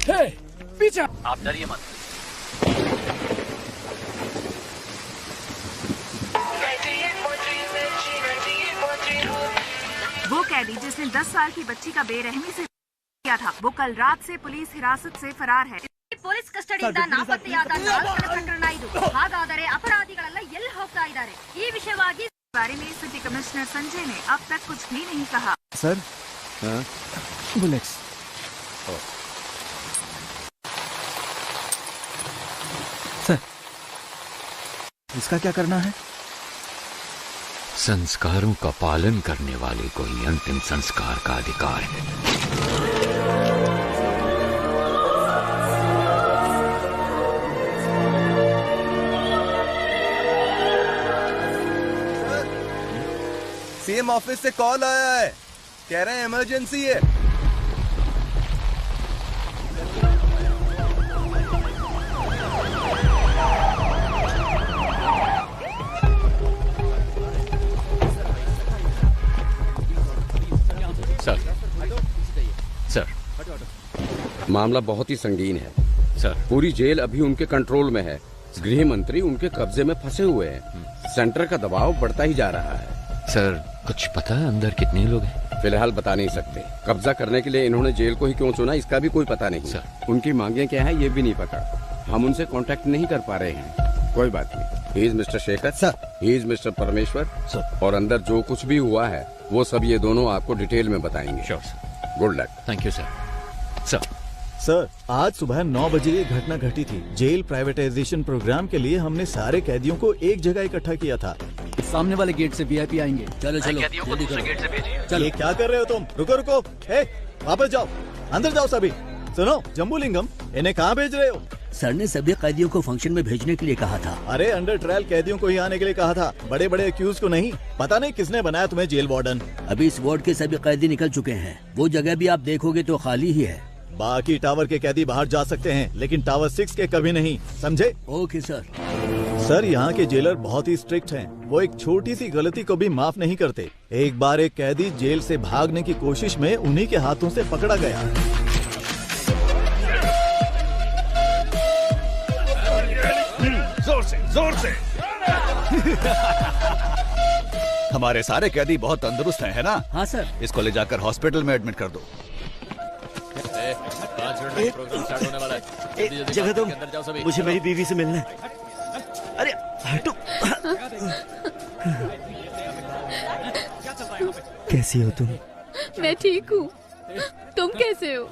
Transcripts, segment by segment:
Hey, पीछे। आप डरिए मत। वो कैदी जिसने 10 साल की बच्ची का बेरहमी से किया था, वो कल रात से पुलिस हिरासत से फरार है. ಪೊಲೀಸ್ ಕಸ್ಟಡಿಯಿಂದ ನಾಪತ್ತೆಯಾದ 4 ಪ್ರಕರಣ ಇದು. ಹಾಗಾದರೆ ಅಪರಾಧಿಗಳೆಲ್ಲ ಎಲ್ಲಿ ಹೋಗ್ತಾ ಇದ್ದಾರೆ? ಈ ವಿಷಯವಾಗಿ बारे में सिटी कमिश्नर संजय ने अब तक कुछ भी नहीं कहा. Sir, bullets. सर, इसका क्या करना है? संस्कारों का पालन करने वाले को ही अंतिम संस्कार का अधिकार है. सीएम ऑफिस से कॉल आया है, कह रहे हैं इमरजेंसी है. सर, मामला बहुत ही संगीन है सर. पूरी जेल अभी उनके कंट्रोल में है. गृह मंत्री उनके कब्जे में फंसे हुए हैं. सेंटर का दबाव बढ़ता ही जा रहा है. सर, कुछ पता है अंदर कितने लोग हैं? फिलहाल बता नहीं सकते. कब्जा करने के लिए इन्होंने जेल को ही क्यों चुना, इसका भी कोई पता नहीं. सर, उनकी मांगे क्या है ये भी नहीं पता. हम उनसे कांटेक्ट नहीं कर पा रहे हैं. कोई बात नहीं. He is mister Shekhar sir, he is mister परमेश्वर सर, और अंदर जो कुछ भी हुआ है वो सब ये दोनों आपको डिटेल में बताएंगे. Sure sir. Good luck. Thank you sir. Sir, आज सुबह 9 बजे ये घटना घटी थी. जेल प्राइवेटाइजेशन प्रोग्राम के लिए हमने सारे कैदियों को एक जगह इकट्ठा किया था. सामने वाले गेट से वीआईपी आएंगे. चलो चलो जल्दी करो. गेट से भेजिए. चलो, ये क्या कर रहे हो तुम? रुको रुको. वापस जाओ, अंदर जाओ सभी. सुनो जम्बूलिंगम, इन्हें कहाँ भेज रहे हो? सर ने सभी कैदियों को फंक्शन में भेजने के लिए कहा था. अरे अंडर ट्रायल कैदियों को ही आने के लिए कहा था, बड़े बड़े एक्यूज को नहीं. पता नहीं किसने बनाया तुम्हें जेल वार्डन. अभी इस वार्ड के सभी कैदी निकल चुके हैं. वो जगह भी आप देखोगे तो खाली ही है. बाकी टावर के कैदी बाहर जा सकते हैं, लेकिन टावर 6 के कभी नहीं. समझे? Okay sir. सर, यहाँ के जेलर बहुत ही स्ट्रिक्ट हैं. वो एक छोटी सी गलती को भी माफ नहीं करते. एक बार एक कैदी जेल से भागने की कोशिश में उन्हीं के हाथों से पकड़ा गया. जोर से हमारे सारे कैदी बहुत तंदुरुस्त हैं, है ना? हाँ सर. इसको ले जाकर हॉस्पिटल में एडमिट कर दो. जगह तुम, मुझे मेरी बीवी से मिलना है. अरे हटो. कैसी हो तुम? मैं ठीक हूँ. तुम कैसे हो?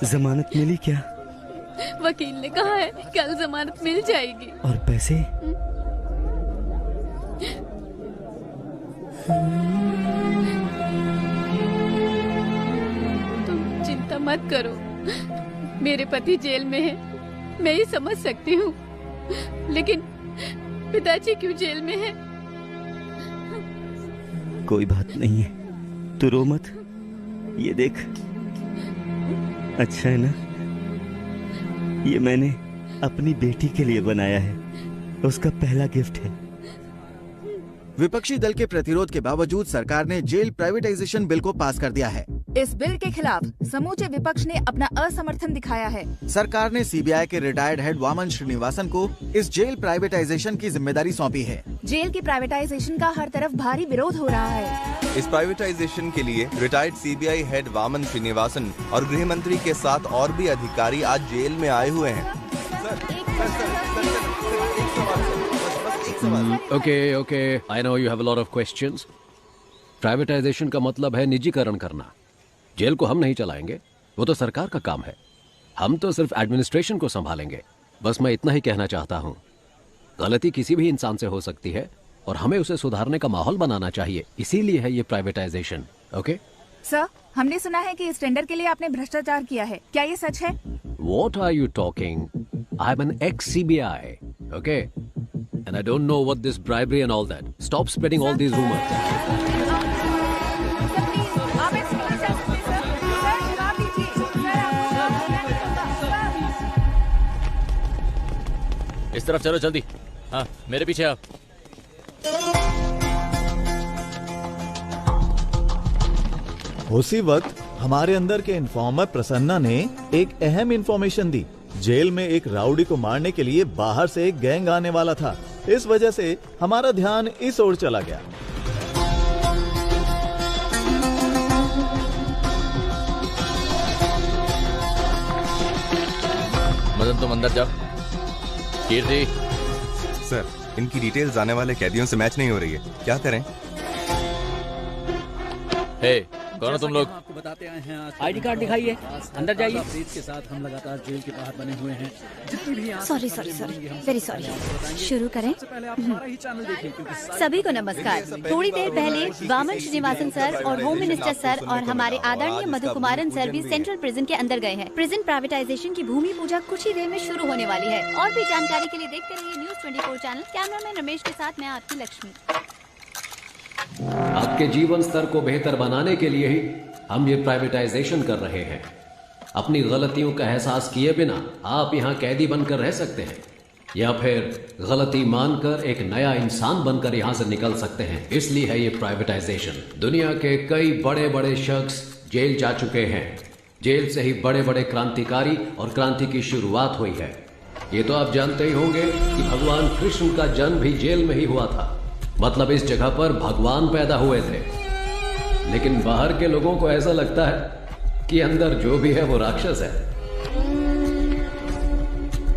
जमानत मिली क्या? वकील ने कहा है कल जमानत मिल जाएगी. और पैसे? तुम चिंता मत करो. मेरे पति जेल में है, मैं ही समझ सकती हूँ. लेकिन पिताजी क्यों जेल में है? कोई बात नहीं है, तू रो मत. ये देख, अच्छा है ना? ये मैंने अपनी बेटी के लिए बनाया है. उसका पहला गिफ्ट है. विपक्षी दल के प्रतिरोध के बावजूद सरकार ने जेल प्राइवेटाइजेशन बिल को पास कर दिया है. इस बिल के खिलाफ समूचे विपक्ष ने अपना असमर्थन दिखाया है. सरकार ने सीबीआई के रिटायर्ड हेड वामन श्रीनिवासन को इस जेल प्राइवेटाइजेशन की जिम्मेदारी सौंपी है. जेल की प्राइवेटाइजेशन का हर तरफ भारी विरोध हो रहा है. इस प्राइवेटाइजेशन के लिए retired CBI head Vaman Srinivasan और गृह मंत्री के साथ और भी अधिकारी आज जेल में आए हुए हैं. Okay, I know you have a lot of questions. Privatisation का मतलब है निजीकरण करना. जेल को हम नहीं चलाएंगे, वो तो सरकार का काम है. हम तो सिर्फ एडमिनिस्ट्रेशन को संभालेंगे. बस मैं इतना ही कहना चाहता हूँ. गलती किसी भी इंसान से हो सकती है और हमें उसे सुधारने का माहौल बनाना चाहिए. इसीलिए है ये प्राइवेटाइजेशन. ओके सर, हमने सुना है कि इस टेंडर के लिए आपने भ्रष्टाचार किया है. क्या ये सच है? What are you talking? I'm an ex-CBI, okay? And I don't know what this bribery and all that. Stop spreading all these rumors. इस तरफ चलो जल्दी. हाँ, मेरे पीछे आप. उसी वक्त हमारे अंदर के इन्फॉर्मर प्रसन्ना ने एक अहम इन्फॉर्मेशन दी। जेल में एक राउडी को मारने के लिए बाहर से एक गैंग आने वाला था। इस वजह से हमारा ध्यान इस ओर चला गया। मदन तुम अंदर जाओ। कीर्ति, सर, इनकी डिटेल्स आने वाले कैदियों से मैच नहीं हो रही है, क्या करें? हे, कौन हो तुम लोग? आपको बताते आए हैं, आईडी कार्ड दिखाइए, अंदर जाइए। अपडेट्स के साथ हम लगातार जेल के बाहर बने हुए हैं। जितनी भी सॉरी वेरी सॉरी। शुरू करें। पहले आप हमारा ही चैनल देखें क्योंकि सभी को नमस्कार। थोड़ी देर पहले वामन श्रीनिवासन सर और होम मिनिस्टर सर और हमारे आदरणीय मधु कुमारन सर भी सेंट्रल प्रिजन के अंदर गए हैं। प्रिजन प्राइवेटाइजेशन की भूमि पूजा कुछ ही देर में शुरू होने वाली है। और भी जानकारी के लिए देखते रहिए न्यूज़ 24 चैनल। कैमरामैन रमेश के साथ मैं आपकी लक्ष्मी। आपके जीवन स्तर को बेहतर बनाने के लिए ही हम ये प्राइवेटाइजेशन कर रहे हैं। अपनी गलतियों का एहसास किए बिना आप यहाँ कैदी बनकर रह सकते हैं या फिर गलती मानकर एक नया इंसान बनकर यहाँ से निकल सकते हैं। इसलिए है ये प्राइवेटाइजेशन। दुनिया के कई बड़े बड़े शख्स जेल जा चुके हैं। जेल से ही बड़े बड़े क्रांतिकारी और क्रांति की शुरुआत हुई है। ये तो आप जानते ही होंगे कि भगवान कृष्ण का जन्म भी जेल में ही हुआ था। मतलब इस जगह पर भगवान पैदा हुए थे। लेकिन बाहर के लोगों को ऐसा लगता है कि अंदर जो भी है वो राक्षस है।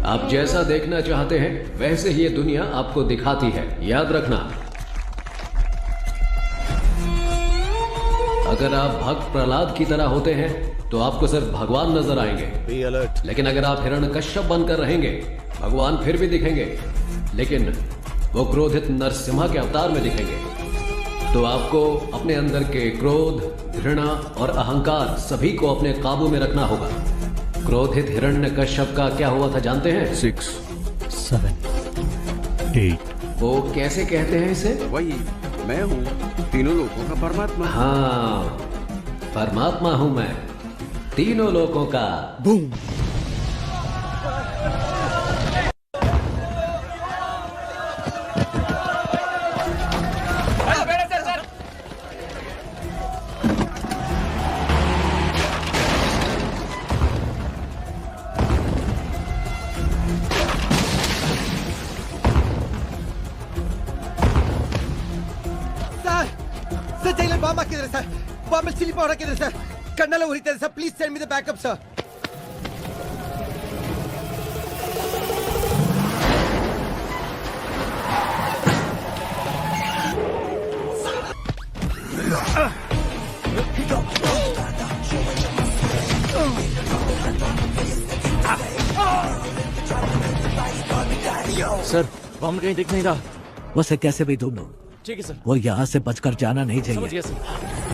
आप जैसा देखना चाहते हैं वैसे ही ये दुनिया आपको दिखाती है। याद रखना, अगर आप भक्त प्रहलाद की तरह होते हैं तो आपको सिर्फ भगवान नजर आएंगे। Be alert. लेकिन अगर आप हिरण्यकश्यप बनकर रहेंगे, भगवान फिर भी दिखेंगे, लेकिन वो क्रोधित नरसिम्हा के अवतार में दिखेंगे। तो आपको अपने अंदर के क्रोध, घृणा और अहंकार सभी को अपने काबू में रखना होगा। क्रोधित हिरण्यकश्यप का क्या हुआ था जानते हैं? 6, 7, 8। वो कैसे कहते हैं इसे? वही मैं हूँ, तीनों लोगों का परमात्मा। हाँ, परमात्मा हूं मैं, तीनों लोगों का। Boom. Colonel over here, sir. Please send me the backup, sir. Sir, bomb कहीं दिख नहीं रहा। उसे कैसे भी ढूंढो। ठीक है सर। वो यहाँ से बचकर जाना नहीं चाहिए। समझ गया सर।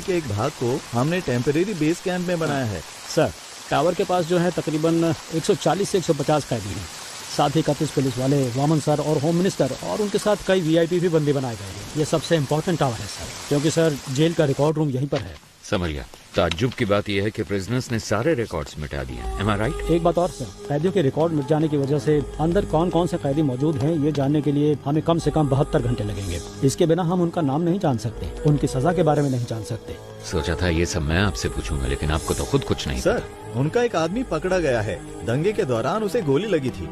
के एक भाग को हमने टेम्परेरी बेस कैंप में बनाया है। सर, टावर के पास जो है तकरीबन 140 से 150 कैदी हैं। साथ ही 31 पुलिस वाले, वामन सर और होम मिनिस्टर और उनके साथ कई वीआईपी भी बंदी बनाए गए हैं। ये सबसे इम्पोर्टेंट टावर है सर, क्योंकि सर जेल का रिकॉर्ड रूम यहीं पर है। समझ गया। ताज्जुब की बात यह है कि प्रिजनर्स ने सारे रिकॉर्ड्स मिटा दिए। Am I right? एक बात और सर, कैदियों के रिकॉर्ड मिट जाने की वजह से अंदर कौन कौन से कैदी मौजूद हैं ये जानने के लिए हमें कम से कम 72 घंटे लगेंगे। इसके बिना हम उनका नाम नहीं जान सकते, उनकी सजा के बारे में नहीं जान सकते। सोचा था ये सब मैं आपसे पूछूंगा, लेकिन आपको तो खुद कुछ नहीं सर, उनका एक आदमी पकड़ा गया है। दंगे के दौरान उसे गोली लगी थी।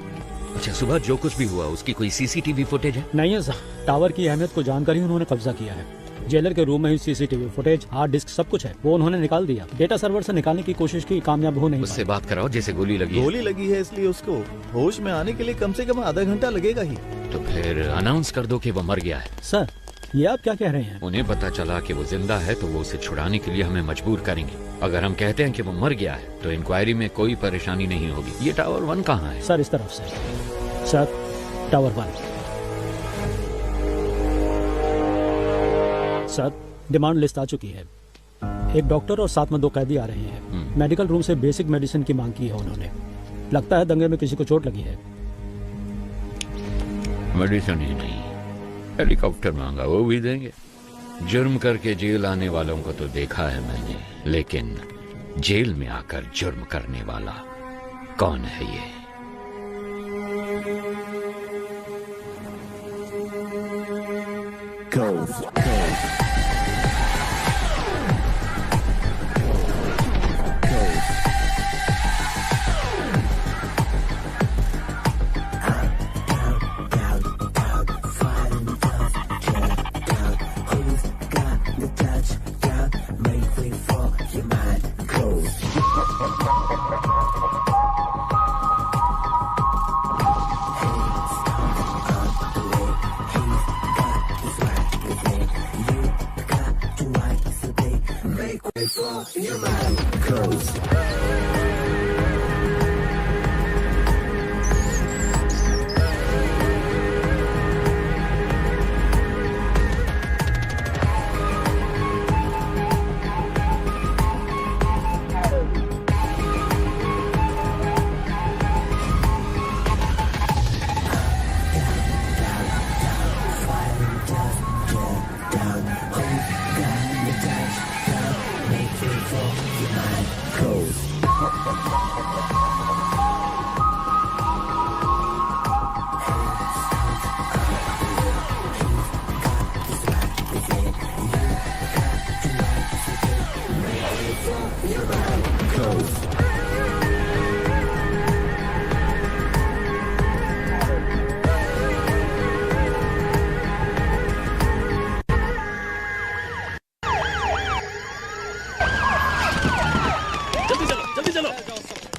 अच्छा, सुबह जो कुछ भी हुआ उसकी कोई सीसीटीवी फुटेज है? नहीं है सर, टावर की अहमियत को जानकर ही उन्होंने कब्जा किया है। जेलर के रूम में ही सीसीटीवी फुटेज, हार्ड डिस्क सब कुछ है, वो उन्होंने निकाल दिया। डेटा सर्वर से निकालने की कोशिश की, कामयाब हो नहीं। उससे बात कराओ जैसे गोली लगी है इसलिए उसको होश में आने के लिए कम से कम आधा घंटा लगेगा ही। तो फिर अनाउंस कर दो कि वो मर गया है। सर, ये आप क्या कह रहे हैं? उन्हें पता चला कि वो जिंदा है तो वो उसे छुड़ाने के लिए हमें मजबूर करेंगे। अगर हम कहते हैं कि वो मर गया है तो इंक्वायरी में कोई परेशानी नहीं होगी। ये टावर 1 कहाँ है? सर, इस तरफ से। Sir, tower 1। Sir, demand list आ चुकी है। एक डॉक्टर और साथ में 2 कैदी आ रहे हैं। मेडिकल रूम से बेसिक मेडिसिन की मांग की है उन्होंने। लगता है दंगे में किसी को चोट लगी है। मेडिसिन ही नहीं, हेलीकॉप्टर मांगा, वो भी देंगे। जुर्म करके जेल आने वालों को तो देखा है मैंने, लेकिन जेल में आकर जुर्म करने वाला कौन है ये?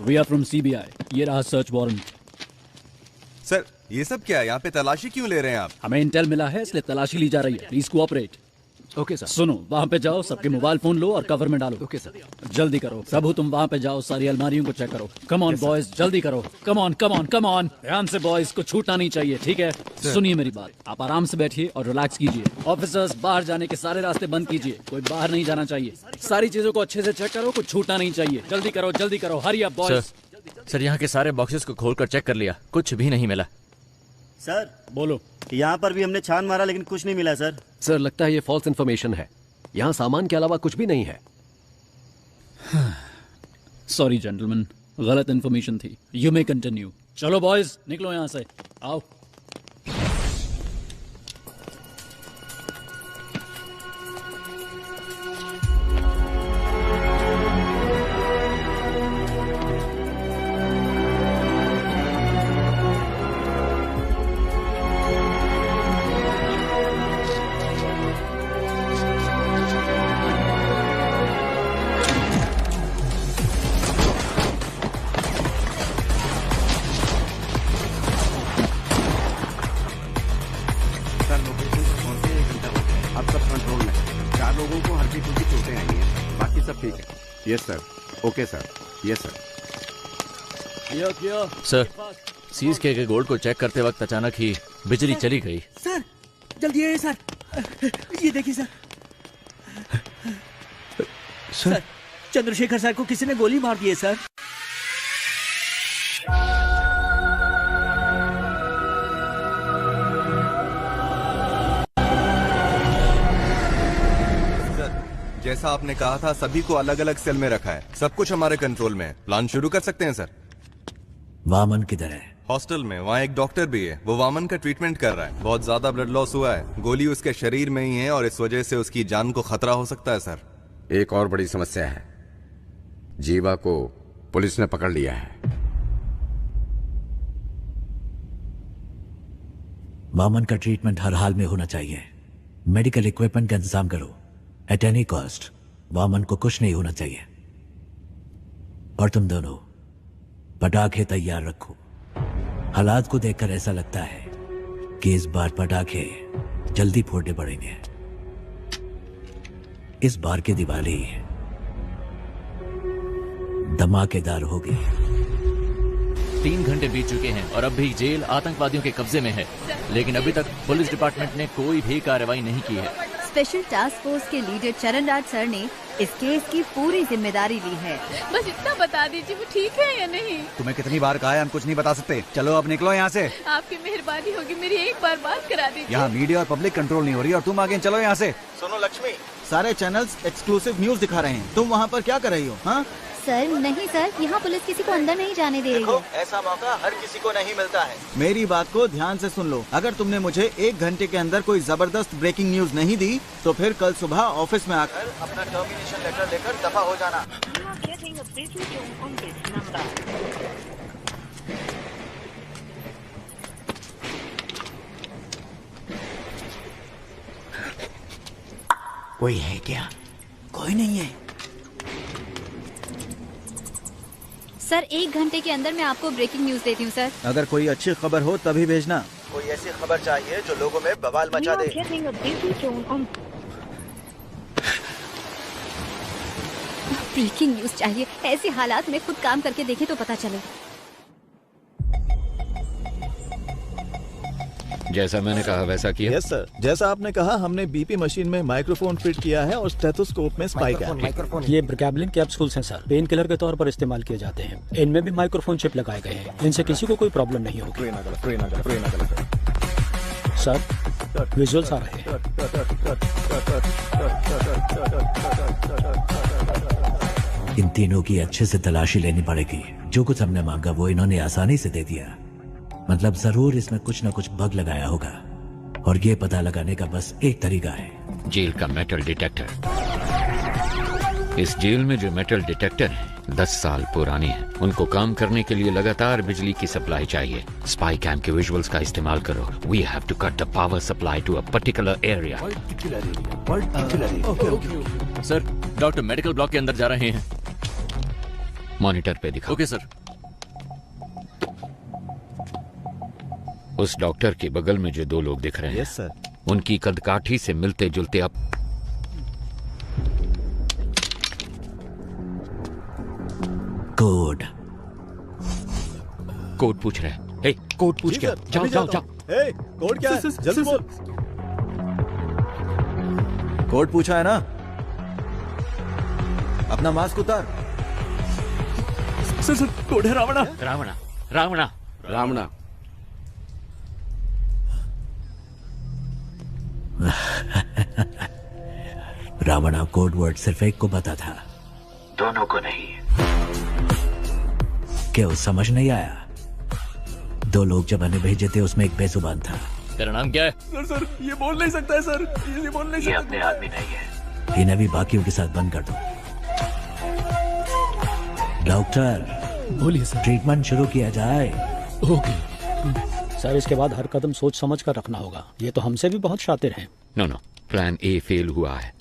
We are from CBI. ये रहा सर्च वारंट। सर, ये सब क्या है? यहाँ पे तलाशी क्यों ले रहे हैं आप? हमें इंटेल मिला है, इसलिए तलाशी ली जा रही है। Please cooperate. Okay sir. सुनो, वहाँ पे जाओ, सबके मोबाइल फोन लो और कवर में डालो। Okay sir. जल्दी करो प्रभु, तुम वहाँ पे जाओ, सारी अलमारियों को चेक करो। कम ऑन बॉयज, जल्दी करो। Come on come on come on, ध्यान से बॉयज, को छूटना नहीं चाहिए, ठीक है? सुनिए मेरी बात, आप आराम से बैठिए और रिलैक्स कीजिए। ऑफिसर्स, बाहर जाने के सारे रास्ते बंद कीजिए, कोई बाहर नहीं जाना चाहिए। सारी चीजों को अच्छे से चेक करो, कुछ छूटना नहीं चाहिए। जल्दी करो, हरी अप बॉयज। सर, यहाँ के सारे बॉक्सेस को खोलकर चेक कर लिया, कुछ भी नहीं मिला। सर, बोलो। यहाँ पर भी हमने छान मारा लेकिन कुछ नहीं मिला सर। सर, लगता है ये फॉल्स इन्फॉर्मेशन है। यहाँ सामान के अलावा कुछ भी नहीं है। सॉरी जेंटलमैन, गलत इन्फॉर्मेशन थी। You may continue. चलो बॉयज, निकलो यहाँ से, आओ। Yes sir, okay sir, yes sir. Sir, seize किए गए गोल्ड को चेक करते वक्त अचानक ही बिजली चली गई। सर, जल्दी आइए सर, ये देखिए सर। सर, चंद्रशेखर सर को किसी ने गोली मार दी है सर। जैसा आपने कहा था, सभी को अलग अलग सेल में रखा है। सब कुछ हमारे कंट्रोल में है। प्लान शुरू कर सकते हैं सर। वामन किधर है? हॉस्टल में। वहाँ एक डॉक्टर भी है, वो वामन का ट्रीटमेंट कर रहा है। बहुत ज्यादा ब्लड लॉस हुआ है, गोली उसके शरीर में ही है और इस वजह से उसकी जान को खतरा हो सकता है सर। एक और बड़ी समस्या है, जीवा को पुलिस ने पकड़ लिया है। वामन का ट्रीटमेंट हर हाल में होना चाहिए। मेडिकल इक्विपमेंट का इंतजाम करो। एट एनी कॉस्ट वामन को कुछ नहीं होना चाहिए। और तुम दोनों पटाखे तैयार रखो। हालात को देखकर ऐसा लगता है कि इस बार पटाखे जल्दी फोड़ने पड़ेंगे। इस बार की दिवाली धमाकेदार होगी। 3 घंटे बीत चुके हैं और अब भी जेल आतंकवादियों के कब्जे में है, लेकिन अभी तक पुलिस डिपार्टमेंट ने कोई भी कार्रवाई नहीं की है। स्पेशल टास्क फोर्स के लीडर चरण राज सर ने इस केस की पूरी जिम्मेदारी ली है। बस इतना बता दीजिए वो ठीक है या नहीं। तुम्हें कितनी बार कहा है, हम कुछ नहीं बता सकते। चलो अब निकलो यहाँ से। आपकी मेहरबानी होगी, मेरी एक बार बात करा दीजिए। यहाँ मीडिया और पब्लिक कंट्रोल नहीं हो रही और तुम आगे चलो यहाँ से। सुनो लक्ष्मी, सारे चैनल्स एक्सक्लूसिव न्यूज दिखा रहे हैं, तुम वहाँ पर क्या कर रही हो? हाँ सर नहीं सर, यहाँ पुलिस किसी को अंदर नहीं जाने दे रही है। ऐसा मौका हर किसी को नहीं मिलता है। मेरी बात को ध्यान से सुन लो, अगर तुमने मुझे 1 घंटे के अंदर कोई जबरदस्त ब्रेकिंग न्यूज नहीं दी तो फिर कल सुबह ऑफिस में आकर अपना टर्मिनेशन लेटर लेकर दफा हो जाना। कोई है क्या? कोई नहीं है सर। 1 घंटे के अंदर मैं आपको ब्रेकिंग न्यूज देती हूँ सर। अगर कोई अच्छी खबर हो तभी भेजना। कोई ऐसी खबर चाहिए जो लोगों में बवाल मचा दे। ब्रेकिंग न्यूज चाहिए, ऐसे हालात में खुद काम करके देखे तो पता चले। जैसा मैंने कहा वैसा किया। यस सर, जैसा आपने कहा हमने बीपी मशीन में माइक्रोफोन फिट किया है और स्टेथोस्कोप में स्पाइक है। ये ब्रिकैबलिन कैप्सूल्स हैं सर, पेन किलर के तौर पर इस्तेमाल किए जाते हैं। इनमें भी माइक्रोफोन चिप लगाए गए हैं, इनसे किसी को कोई प्रॉब्लम नहीं होगी। सर विजुअल्स आ रहे हैं। इन तीनों की अच्छे से तलाशी लेनी पड़ेगी। जो कुछ हमने मांगा वो इन्होंने आसानी से दे दिया। मतलब जरूर इसमें कुछ न कुछ बग लगाया होगा और ये पता लगाने का बस एक तरीका है, जेल का मेटल डिटेक्टर। इस जेल में जो मेटल डिटेक्टर है 10 साल पुराने हैं। उनको काम करने के लिए लगातार बिजली की सप्लाई चाहिए। स्पाई कैम के विजुअल्स का इस्तेमाल करो। We have to cut the power supply to a particular area. Sir, doctor medical block के अंदर जा रहे हैं। मॉनिटर पे दिखाओ। Okay sir. उस डॉक्टर के बगल में जो 2 लोग दिख रहे हैं, यस सर, उनकी कदकाठी से मिलते जुलते अब कोड पूछ रहे हैं। हे, कोड पूछ क्या? जाओ जाओ जाओ। कोड क्या है? जल्दी बोल। कोड पूछा है ना? अपना मास्क उतार। सर कोड है रावणा। रावणा रावणा रावणा। रावणा कोड वर्ड सिर्फ एक को पता था, दोनों को नहीं। क्यों समझ नहीं आया? 2 लोग जब हमें भेजे थे उसमें एक बेजुबान था। तेरा नाम क्या है? सर ये बोल नहीं सकता है सर, ये बोल नहीं ये सकता। अपने आदमी नहीं है। इन्हें भी बाकियों के साथ बंद कर दो। डॉक्टर बोलिए सर। ट्रीटमेंट शुरू किया जाए। ओके सर, इसके बाद हर कदम सोच समझ कर रखना होगा। ये तो हमसे भी बहुत शातिर हैं। नो, प्लान ए फेल हुआ है,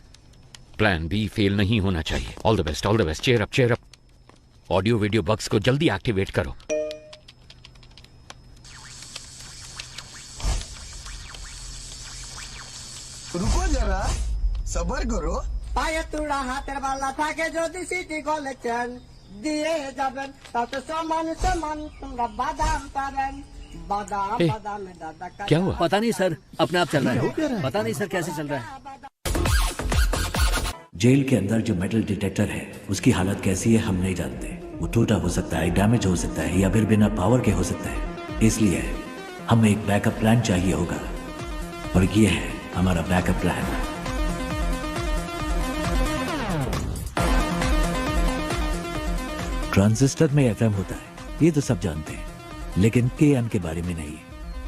प्लान बी फेल नहीं होना चाहिए। All the best, all the best. Cheer up. Audio video bugs को जल्दी एक्टिवेट करो। रुको जरा, सबर करो। पाये तुड़ा हाथेर वाला था के ज्योति सिटी कलेक्शन दिए जाबन तात समान तुमरा बादाम पाबन बादाम में दादा का। क्या हुआ? पता नहीं सर, अपने आप चल रहा है। पता नहीं सर कैसे चल रहा है। जेल के अंदर जो मेटल डिटेक्टर है उसकी हालत कैसी है हम नहीं जानते। वो टूटा हो सकता है, डैमेज हो सकता है या फिर बिना पावर के हो सकता है। इसलिए हमें एक बैकअप प्लान चाहिए होगा और ये है हमारा बैकअप प्लान। ट्रांजिस्टर में एफएम होता है, ये तो सब जानते हैं, लेकिन एएम के बारे में नहीं।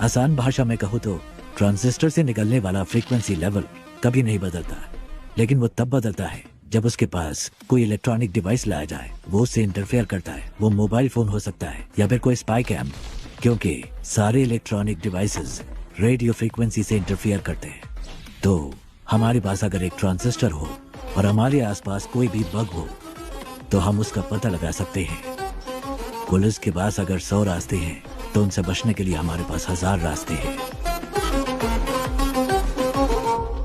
आसान भाषा में कहूँ तो ट्रांजिस्टर से निकलने वाला फ्रीक्वेंसी लेवल कभी नहीं बदलता, लेकिन वो तब बदलता है जब उसके पास कोई इलेक्ट्रॉनिक डिवाइस लाया जाए। वो उससे इंटरफेयर करता है। वो मोबाइल फोन हो सकता है या फिर कोई स्पाई कैम, क्योंकि सारे इलेक्ट्रॉनिक डिवाइसेस रेडियो फ्रीक्वेंसी से इंटरफेयर करते हैं। तो हमारे पास अगर एक ट्रांजिस्टर हो और हमारे आसपास कोई भी बग हो तो हम उसका पता लगा सकते हैं। पुलिस के पास अगर 100 रास्ते हैं तो उनसे बचने के लिए हमारे पास 1000 रास्ते हैं।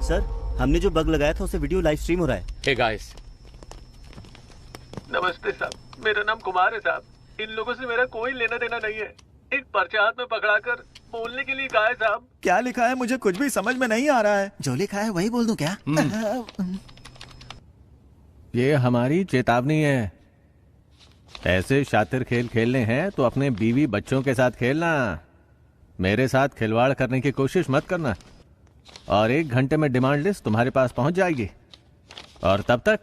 सर, हमने जो बग लगाया था उसे वीडियो लाइव स्ट्रीम हो रहा है। हे गाइस, नमस्ते साहब, मेरा नाम कुमार है साहब। इन लोगों से मेरा कोई लेना देना नहीं है। एक पर्चा हाथ में पकड़ाकर बोलने के लिए कहा है साहब। क्या लिखा है मुझे कुछ भी समझ में नहीं आ रहा है। जो लिखा है वही बोल दूं क्या? ये हमारी चेतावनी है। ऐसे शातिर खेल खेलने हैं तो अपने बीवी बच्चों के साथ खेलना, मेरे साथ खिलवाड़ करने की कोशिश मत करना। और 1 घंटे में डिमांड लिस्ट तुम्हारे पास पहुंच जाएगी। और तब तक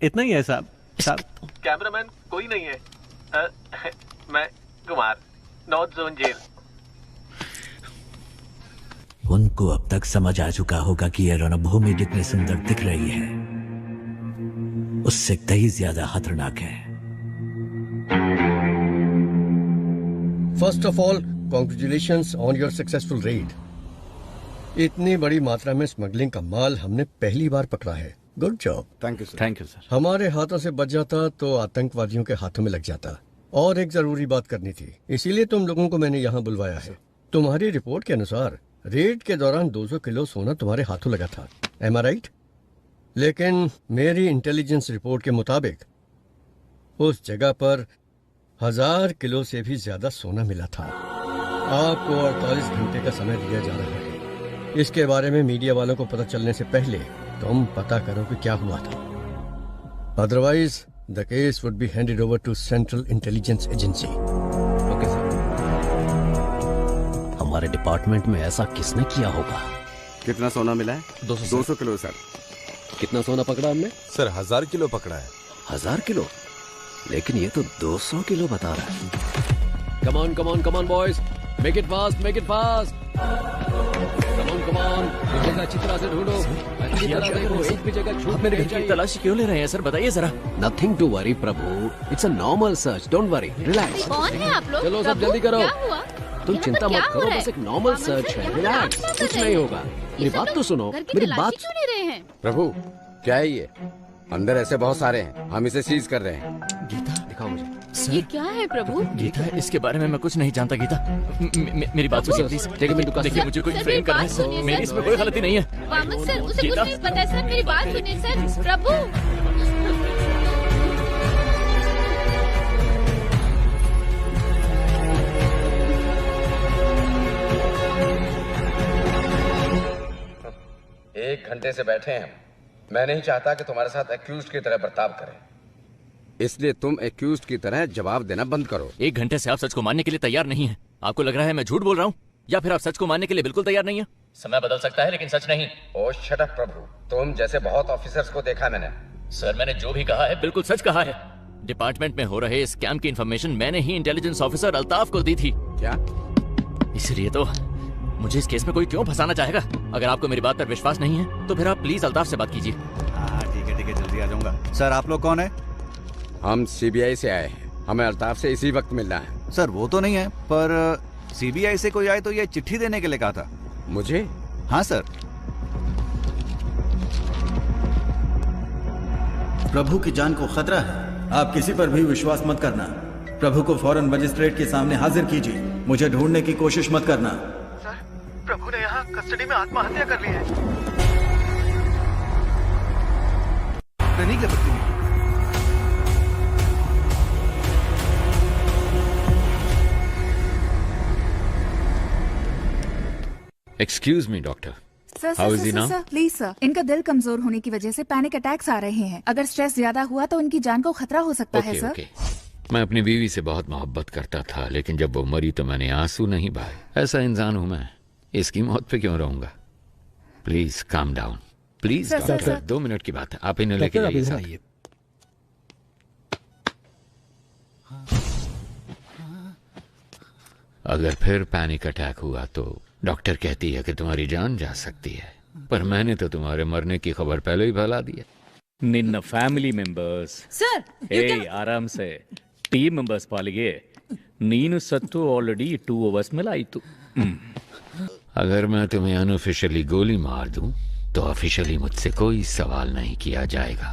इतना ही है साहब। कैमरामैन कोई नहीं है। मैं कुमार, नॉर्थ जोन जेल। उनको अब तक समझ आ चुका होगा कि यह रणभूमि जितनी सुंदर दिख रही है उससे कहीं ज्यादा खतरनाक है। First of all congratulations on your successful red. इतनी बड़ी मात्रा में स्मगलिंग का माल हमने पहली बार पकड़ा है। Good job. Thank you sir. Thank you sir. हमारे हाथों से बच जाता तो आतंकवादियों के हाथों में लग जाता। और एक जरूरी बात करनी थी, इसीलिए तुम लोगों को मैंने यहाँ बुलवाया है। तुम्हारी रिपोर्ट के अनुसार रेड के दौरान 200 किलो सोना तुम्हारे हाथों लगा था। एम आई राइट? लेकिन मेरी इंटेलिजेंस रिपोर्ट के मुताबिक उस जगह पर 1000 किलो से भी ज्यादा सोना मिला था। आपको 48 घंटे का समय दिया जा रहा है। इसके बारे में मीडिया वालों को पता चलने से पहले तुम पता करो कि क्या हुआ था। Otherwise the case would be handed over to central intelligence agency. Okay sir. हमारे डिपार्टमेंट में ऐसा किसने किया होगा? कितना सोना मिला है? 200 किलो सर। कितना सोना पकड़ा हमने? सर 1000 किलो पकड़ा है। 1000 किलो? लेकिन ये तो 200 किलो बता रहा है। Come on come on come on boys, make it fast make it fast. Come on जगह अच्छी तरह से ढूंढो। अच्छी तरह देखो, एक भी जगह छूट मेरे घर की तलाशी क्यों ले रहे हैं सर, बताइए जरा। Nothing to worry Prabhu, it's a normal search, don't worry, relax. कौन है आप लोग? चलो सब जल्दी करो। क्या हुआ? तुम चिंता मत करो, बस एक नॉर्मल सर्च है, रिलैक्स, कुछ नहीं होगा। मेरी बात तो सुनो, मेरी बात। क्यों ले रहे हैं? प्रभु क्या है ये? अंदर ऐसे बहुत सारे हैं, हम इसे सीज कर रहे हैं। गीता दिखाओ मुझे। ये क्या है प्रभु? गीता, इसके बारे में मैं कुछ नहीं जानता। गीता मेरी बात सुनिए प्लीज। देखिए मुझे कोई फ्रेम करना है, मेरी इसमें कोई गलती नहीं है। वामन सर, उसे कुछ नहीं पता है सर, मेरी बात सुनिए सर। प्रभु एक घंटे से बैठे हैं। मैं नहीं चाहता कि तुम्हारे साथ एक्यूज्ड की तरह बर्ताव करें, इसलिए तुम एक्यूज्ड की तरह जवाब देना बंद करो। 1 घंटे से आप सच को मानने के लिए तैयार नहीं है। आपको लग रहा है मैं झूठ बोल रहा हूँ, या फिर आप सच को मानने के लिए बिल्कुल तैयार नहीं है? समय बदल सकता है लेकिन सच नहीं। ओ शट अप प्रभु, तुम जैसे बहुत ऑफिसर्स को देखा मैंने। सर मैंने जो भी कहा है बिल्कुल सच कहा है। डिपार्टमेंट में हो रहे स्कैम की इंफॉर्मेशन मैंने ही इंटेलिजेंस ऑफिसर अल्ताफ को दी थी। क्या? इसलिए तो मुझे इस केस में कोई क्यों फंसाना चाहेगा? अगर आपको मेरी बात पर विश्वास नहीं है तो फिर आप प्लीज अल्ताफ से बात कीजिए। ठीक है जल्दी आ जाऊंगा। सर आप लोग कौन है? हम सीबीआई से आए हैं, हमें अल्ताफ से इसी वक्त मिलना है। सर वो तो नहीं है, पर सीबीआई से कोई आए तो ये चिट्ठी देने के लिए कहा था। मुझे? हाँ सर। प्रभु की जान को खतरा है, आप किसी पर भी विश्वास मत करना। प्रभु को फौरन मजिस्ट्रेट के सामने हाजिर कीजिए, मुझे ढूंढने की कोशिश मत करना। सर प्रभु ने यहाँ कस्टडी में आत्महत्या कर ली है। नहीं कर सकती। Excuse me doctor, sir how is he now? Please sir, इनका दिल कमजोर होने की वजह से पैनिक अटैक्स आ रहे हैं। अगर स्ट्रेस ज्यादा हुआ तो उनकी जान को खतरा हो सकता है सर। ओके। मैं अपनी बीवी से बहुत मोहब्बत करता था, लेकिन जब वो मरी तो मैंने आंसू नहीं बहाए। ऐसा इंसान हूं मैं, इसकी मौत पे क्यों रहूंगा? Please calm down please. Doctor 2 minute की बात है, आप इन्हें लेके जाइए। अगर फिर पैनिक अटैक हुआ तो डॉक्टर कहती है कि तुम्हारी जान जा सकती है, पर मैंने तो तुम्हारे मरने की खबर पहले ही फैला दी है। ನಿನ್ನ ಫ್ಯಾಮಿಲಿ ಮೆಂಬರ್ಸ್ ಸರ್ ಆರಾಮ್ ಸೆ ಟೀಮ್ ಮೆಂಬರ್ಸ್ ಪಾಲಿಗೆ ನೀನು ಸತ್ತು ಆಲ್ರೆಡಿ 2 hours ಮೇಲೆ ಆಯಿತು। अगर मैं तुम्हें अनऑफिशियली गोली मार दूं तो ऑफिशियली मुझसे कोई सवाल नहीं किया जाएगा।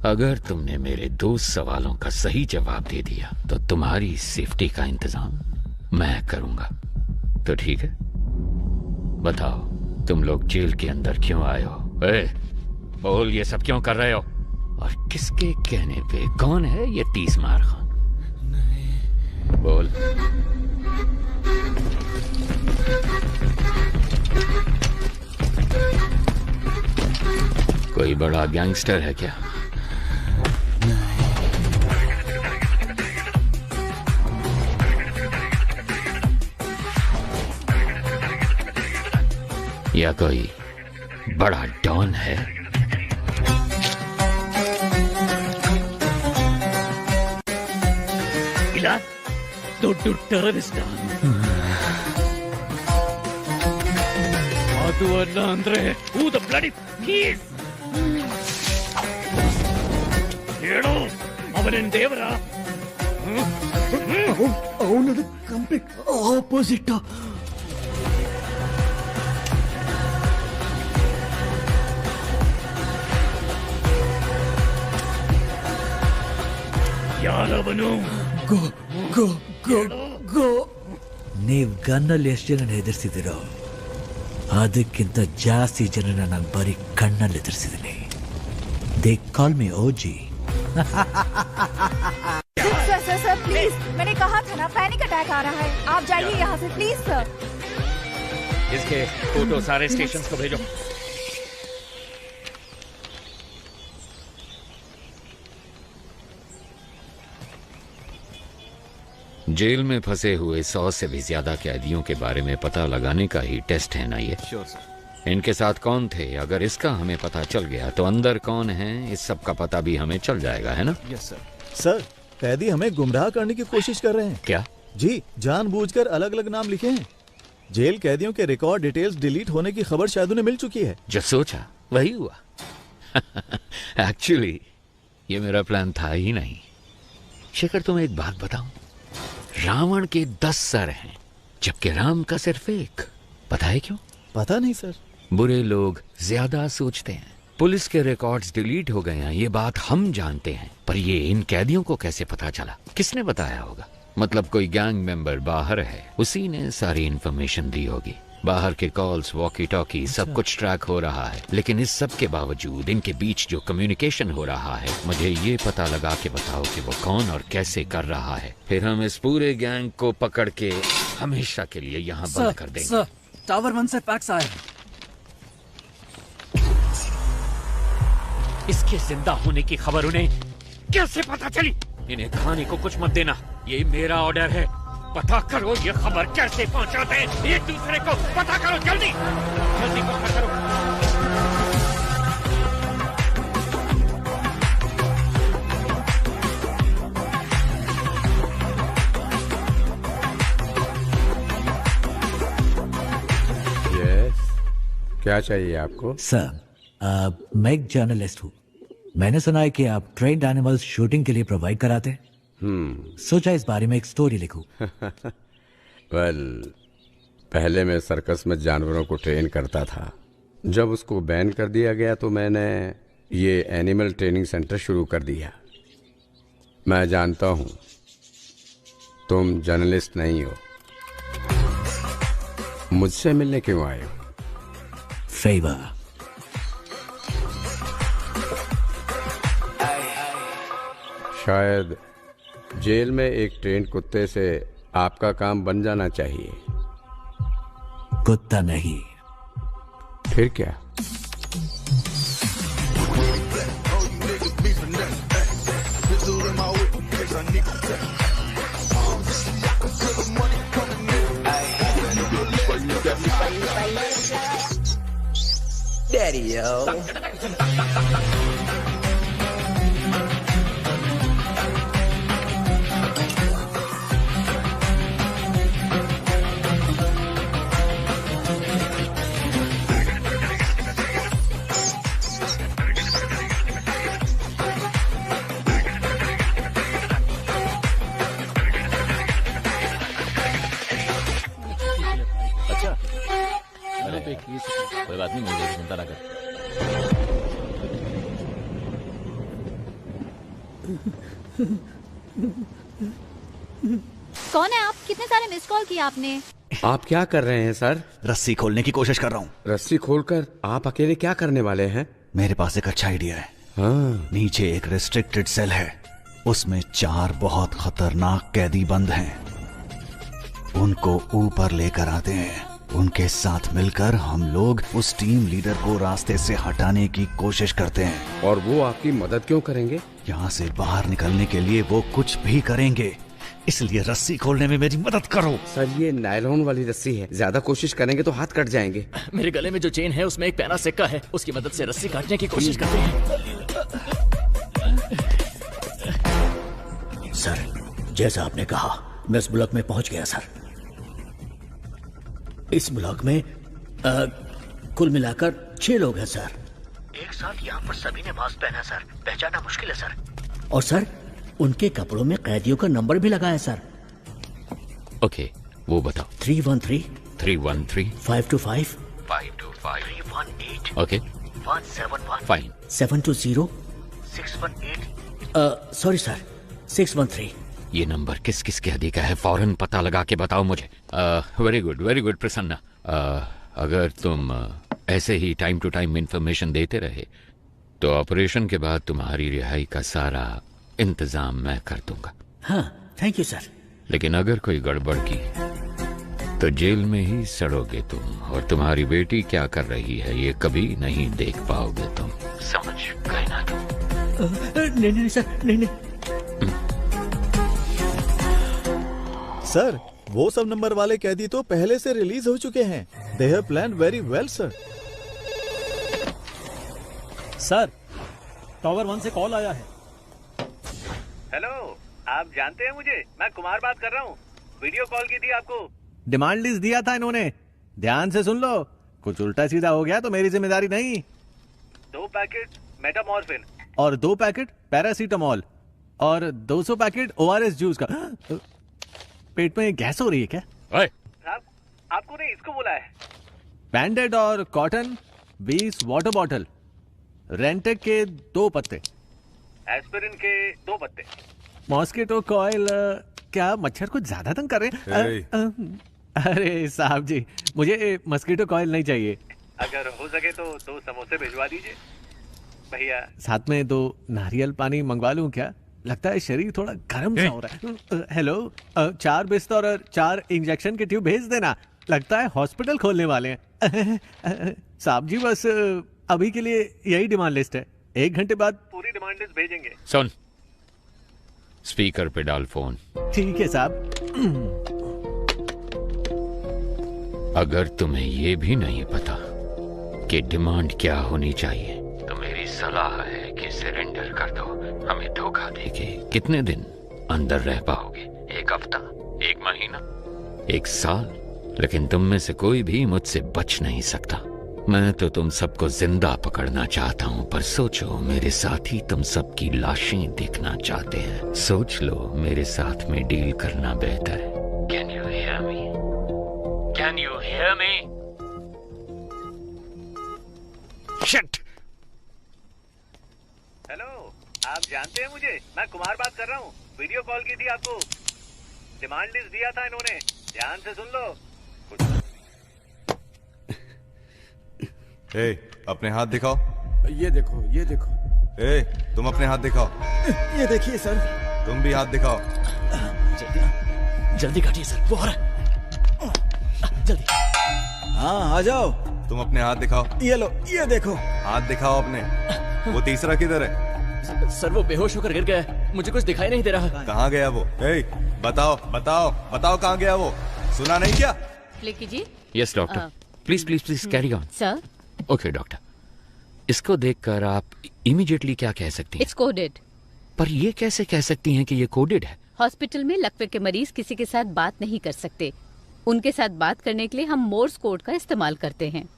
अगर तुमने मेरे 2 सवालों का सही जवाब दे दिया तो तुम्हारी सेफ्टी का इंतजाम मैं करूंगा। तो ठीक है, बताओ तुम लोग जेल के अंदर क्यों आए हो? बोल, ये सब क्यों कर रहे हो? और किसके कहने पे? कौन है ये 30 मार खान? बोल। कोई बड़ा गैंगस्टर है क्या? या कोई बड़ा डॉन है? इला दೊಡ್ಡ ಟೆರರಿಸ್ಟ್ ಅದು ಅಲ್ಲ ಅಂದ್ರೆ ಹೂ ದ ಬ್ಲಡಿ ಕೀಸ್ ಹೇಳು, ಅವನೇನ್ ದೇವರ? ಅವನದು ಕಂಪ್ಲೀಟ್ ಆಪೋಸಿಟ್. ಯಾರವನು? ಗೋ ಗೋ ಗೋ ಗೋ. ನೀವು ಗನ್ನಲ್ಲಿ ಎಷ್ಟು ಜನ ಎದುರಿಸಿದಿರೋ ಅದಕ್ಕಿಂತ ಜಾಸ್ತಿ ಜನನ ನಾನು ಬರೀ ಕಣ್ಣಲ್ಲಿ ಎದುರಿಸಿದ್ದೀನಿ. They call me OG. Sir sir sir please, मैंने कहा था ना पैनिक अटैक आ रहा है, आप जाइए यहाँ से प्लीज सर. इसके फोटो सारे स्टेशंस को भेजो. जेल में फंसे हुए 100 से भी ज्यादा कैदियों के बारे में पता लगाने का ही टेस्ट है ना ये? Sure sir. इनके साथ कौन थे? अगर इसका हमें पता चल गया तो अंदर कौन है इस सब का पता भी हमें चल जाएगा, है ना? Yes sir. सर, कैदी हमें गुमराह करने की कोशिश कर रहे हैं. क्या? जी, जानबूझकर अलग अलग नाम लिखे हैं. जेल कैदियों के रिकॉर्ड डिटेल्स डिलीट होने की खबर शायद उन्हें मिल चुकी है. जो सोचा वही हुआ. एक्चुअली ये मेरा प्लान था ही नहीं. शेखर, तुम्हें एक बात बताऊं, रावण के 10 सर हैं जबकि राम का सिर्फ एक. पता है क्यों? पता नहीं सर. बुरे लोग ज्यादा सोचते हैं. पुलिस के रिकॉर्ड्स डिलीट हो गए हैं ये बात हम जानते हैं, पर ये इन कैदियों को कैसे पता चला? किसने बताया होगा? मतलब कोई गैंग मेंबर बाहर है, उसी ने सारी इंफॉर्मेशन दी होगी. बाहर के कॉल्स, वॉकी टॉकी, सब कुछ ट्रैक हो रहा है. लेकिन इस सब के बावजूद इनके बीच जो कम्युनिकेशन हो रहा है, मुझे ये पता लगा के बताओ कि वो कौन और कैसे कर रहा है. फिर हम इस पूरे गैंग को पकड़ के हमेशा के लिए यहाँ बंद कर देंगे. सर, टावर 1 से फैक्स आया है. इसके जिंदा होने की खबर उन्हें कैसे पता चली? इन्हें खाने को कुछ मत देना, ये मेरा ऑर्डर है. पता करो ये खबर कैसे पहुंचाते हैं एक दूसरे को. पता करो जल्दी जल्दी पता करो. यस, क्या चाहिए आपको? सर, मैं एक जर्नलिस्ट हूँ. मैंने सुना है कि आप ट्रेंड एनिमल्स शूटिंग के लिए प्रोवाइड कराते हैं. सोचा इस बारे में एक स्टोरी लिखूं. वेल, पहले मैं सर्कस में जानवरों को ट्रेन करता था. जब उसको बैन कर दिया गया तो मैंने ये एनिमल ट्रेनिंग सेंटर शुरू कर दिया. मैं जानता हूँ तुम जर्नलिस्ट नहीं हो. मुझसे मिलने क्यों आए हो? फेवर. शायद जेल में एक ट्रेंड कुत्ते से आपका काम बन जाना चाहिए. कुत्ता नहीं. फिर क्या? Daddy, yo. कोई बात नहीं, मुझे चिंता ना कर. कौन है आप? कितने सारे मिस कॉल किए आपने? आप क्या कर रहे हैं सर? रस्सी खोलने की कोशिश कर रहा हूँ. रस्सी खोलकर आप अकेले क्या करने वाले हैं? मेरे पास एक अच्छा आइडिया है. हाँ. नीचे एक रेस्ट्रिक्टेड सेल है, उसमें 4 बहुत खतरनाक कैदी बंद हैं। उनको ऊपर लेकर आते हैं। उनके साथ मिलकर हम लोग उस टीम लीडर को रास्ते से हटाने की कोशिश करते हैं। और वो आपकी मदद क्यों करेंगे? यहाँ से बाहर निकलने के लिए वो कुछ भी करेंगे, इसलिए रस्सी खोलने में मेरी मदद करो। सर ये नायलॉन वाली रस्सी है, ज्यादा कोशिश करेंगे तो हाथ कट जाएंगे। मेरे गले में जो चेन है उसमें एक पैना सिक्का है, उसकी मदद से रस्सी काटने की कोशिश करते हैं। सर जैसा आपने कहा मैं इस ब्लॉक में पहुंच गया सर। इस ब्लॉक में कुल मिलाकर 6 लोग हैं सर। एक साथ यहाँ पर सभी ने मास्क पहना सर, पहचाना मुश्किल है सर। और सर उनके कपड़ों में कैदियों का नंबर भी लगा है सर। ओके, वो बताओ। 313 313 525 525 318 ओके 171 फाइन 720 618 सॉरी सर 613। ये नंबर किस किस कैदी का है? फौरन पता लगा के बताओ मुझे। Very good Prasanna. अगर तुम ऐसे ही टाइम टू टाइम इंफॉर्मेशन देते रहे तो ऑपरेशन के बाद तुम्हारी रिहाई का सारा इंतजाम मैं कर दूंगा। हाँ थैंक यू सर। लेकिन अगर कोई गड़बड़ की तो जेल में ही सड़ोगे तुम, और तुम्हारी बेटी क्या कर रही है ये कभी नहीं देख पाओगे तुम। समझ गए ना तुम? नहीं सर, नहीं। सर वो सब नंबर वाले कैदी तो पहले से रिलीज हो चुके हैं। They have planned very well sir. Sir tower 1 से कॉल आया है। हेलो, आप जानते हैं मुझे? मैं कुमार बात कर रहा हूँ। वीडियो कॉल की थी आपको। डिमांड लिस्ट दिया था इन्होंने, ध्यान से सुन लो। कुछ उल्टा सीधा हो गया तो मेरी जिम्मेदारी नहीं। 2 पैकेट मेटामॉर्फिन और 2 पैकेट पैरासीटामोल और 200 पैकेट ORS जूस का। पेट में गैस हो रही है क्या? साहब आपको नहीं, इसको बोला है। बैंडेड और कॉटन 20 वाटर बॉटल, रेंटेक के 2 पत्ते, एस्पिरिन के 2 पत्ते, मॉस्किटो कॉइल। क्या मच्छर कुछ ज्यादा तंग कर रहे हैं? अरे साहब जी, मुझे मस्कीटो कॉइल नहीं चाहिए। अगर हो सके तो 2 समोसे भिजवा दीजिए भैया। साथ में 2 नारियल पानी मंगवा लूं क्या? लगता है शरीर थोड़ा गर्म सा हो रहा है। हेलो, 4 बिस्तर और 4 इंजेक्शन के ट्यूब भेज देना। लगता है हॉस्पिटल खोलने वाले हैं। साहब जी बस अभी के लिए यही डिमांड लिस्ट है, 1 घंटे बाद पूरी डिमांड लिस्ट भेजेंगे। सुन, स्पीकर पे डाल फोन। ठीक है साहब। अगर तुम्हें ये भी नहीं पता कि डिमांड क्या होनी चाहिए तो मेरी सलाह है कि सरेंडर कर दो। हमें धोखा देके कितने दिन अंदर रह पाओगे? 1 हफ्ता, 1 महीना, 1 साल? लेकिन तुम में से कोई भी मुझसे बच नहीं सकता। मैं तो तुम सबको जिंदा पकड़ना चाहता हूं, पर सोचो मेरे साथ ही तुम सबकी लाशें देखना चाहते हैं। सोच लो, मेरे साथ में डील करना बेहतर है। Can you hear me? Can you hear me? Shit! Hello, आप जानते हैं मुझे? मैं कुमार बात कर रहा हूँ। वीडियो कॉल की थी आपको। डिमांड लिस्ट दिया था इन्होंने, ध्यान से सुन लो। अपने हाथ दिखाओ। ये देखो, ये देखो। तुम अपने हाथ दिखाओ। ये देखिए सर। तुम भी हाथ दिखाओ। जल्दी काटिए सर, वो हो रहा है। जल्दी। हाँ आ जाओ। तुम अपने हाथ दिखाओ। ये लो, ये देखो। हाथ दिखाओ अपने। वो तीसरा किधर है? सर वो बेहोश होकर गिर गया है, मुझे कुछ दिखाई नहीं दे रहा। कहाँ गया वो? बताओ बताओ बताओ, कहाँ गया वो? सुना नहीं क्या? प्ले कीजिए। Yes doctor, please please please carry on. Sir. Okay doctor, इसको देखकर आप इमीडिएटली क्या कह सकती हैं? It's coded. पर ये कैसे कह सकती हैं कि ये कोडेड है? हॉस्पिटल में लकवे के मरीज किसी के साथ बात नहीं कर सकते। उनके साथ बात करने के लिए हम मोर्स कोड का इस्तेमाल करते हैं।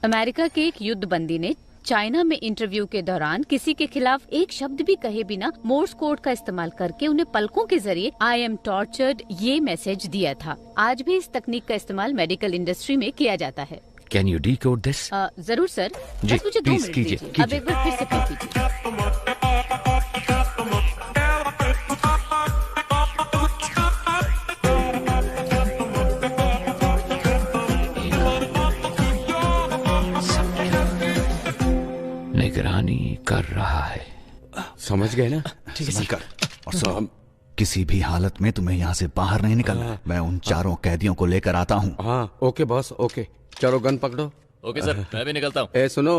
अमेरिका के एक युद्ध बंदी ने चाइना में इंटरव्यू के दौरान किसी के खिलाफ एक शब्द भी कहे बिना मोर्स कोड का इस्तेमाल करके उन्हें पलकों के जरिए आई एम टॉर्चर्ड ये मैसेज दिया था। आज भी इस तकनीक का इस्तेमाल मेडिकल इंडस्ट्री में किया जाता है। Can you decode this? जरूर सर, जी, बस मुझे 2 प्लीज मिनट कीजिए, दीजिए। अब एक बार फिर से प्ले कीजिए। निगरानी कर रहा है। समझ गए ना? ठीक है सर। और सुनो, किसी भी हालत में तुम्हें यहाँ से बाहर नहीं निकलना। मैं उन चारों कैदियों को लेकर आता हूँ। हाँ ओके बॉस, ओके। चलो गन पकड़ो। ओके सर, मैं भी निकलता हूँ। ए सुनो,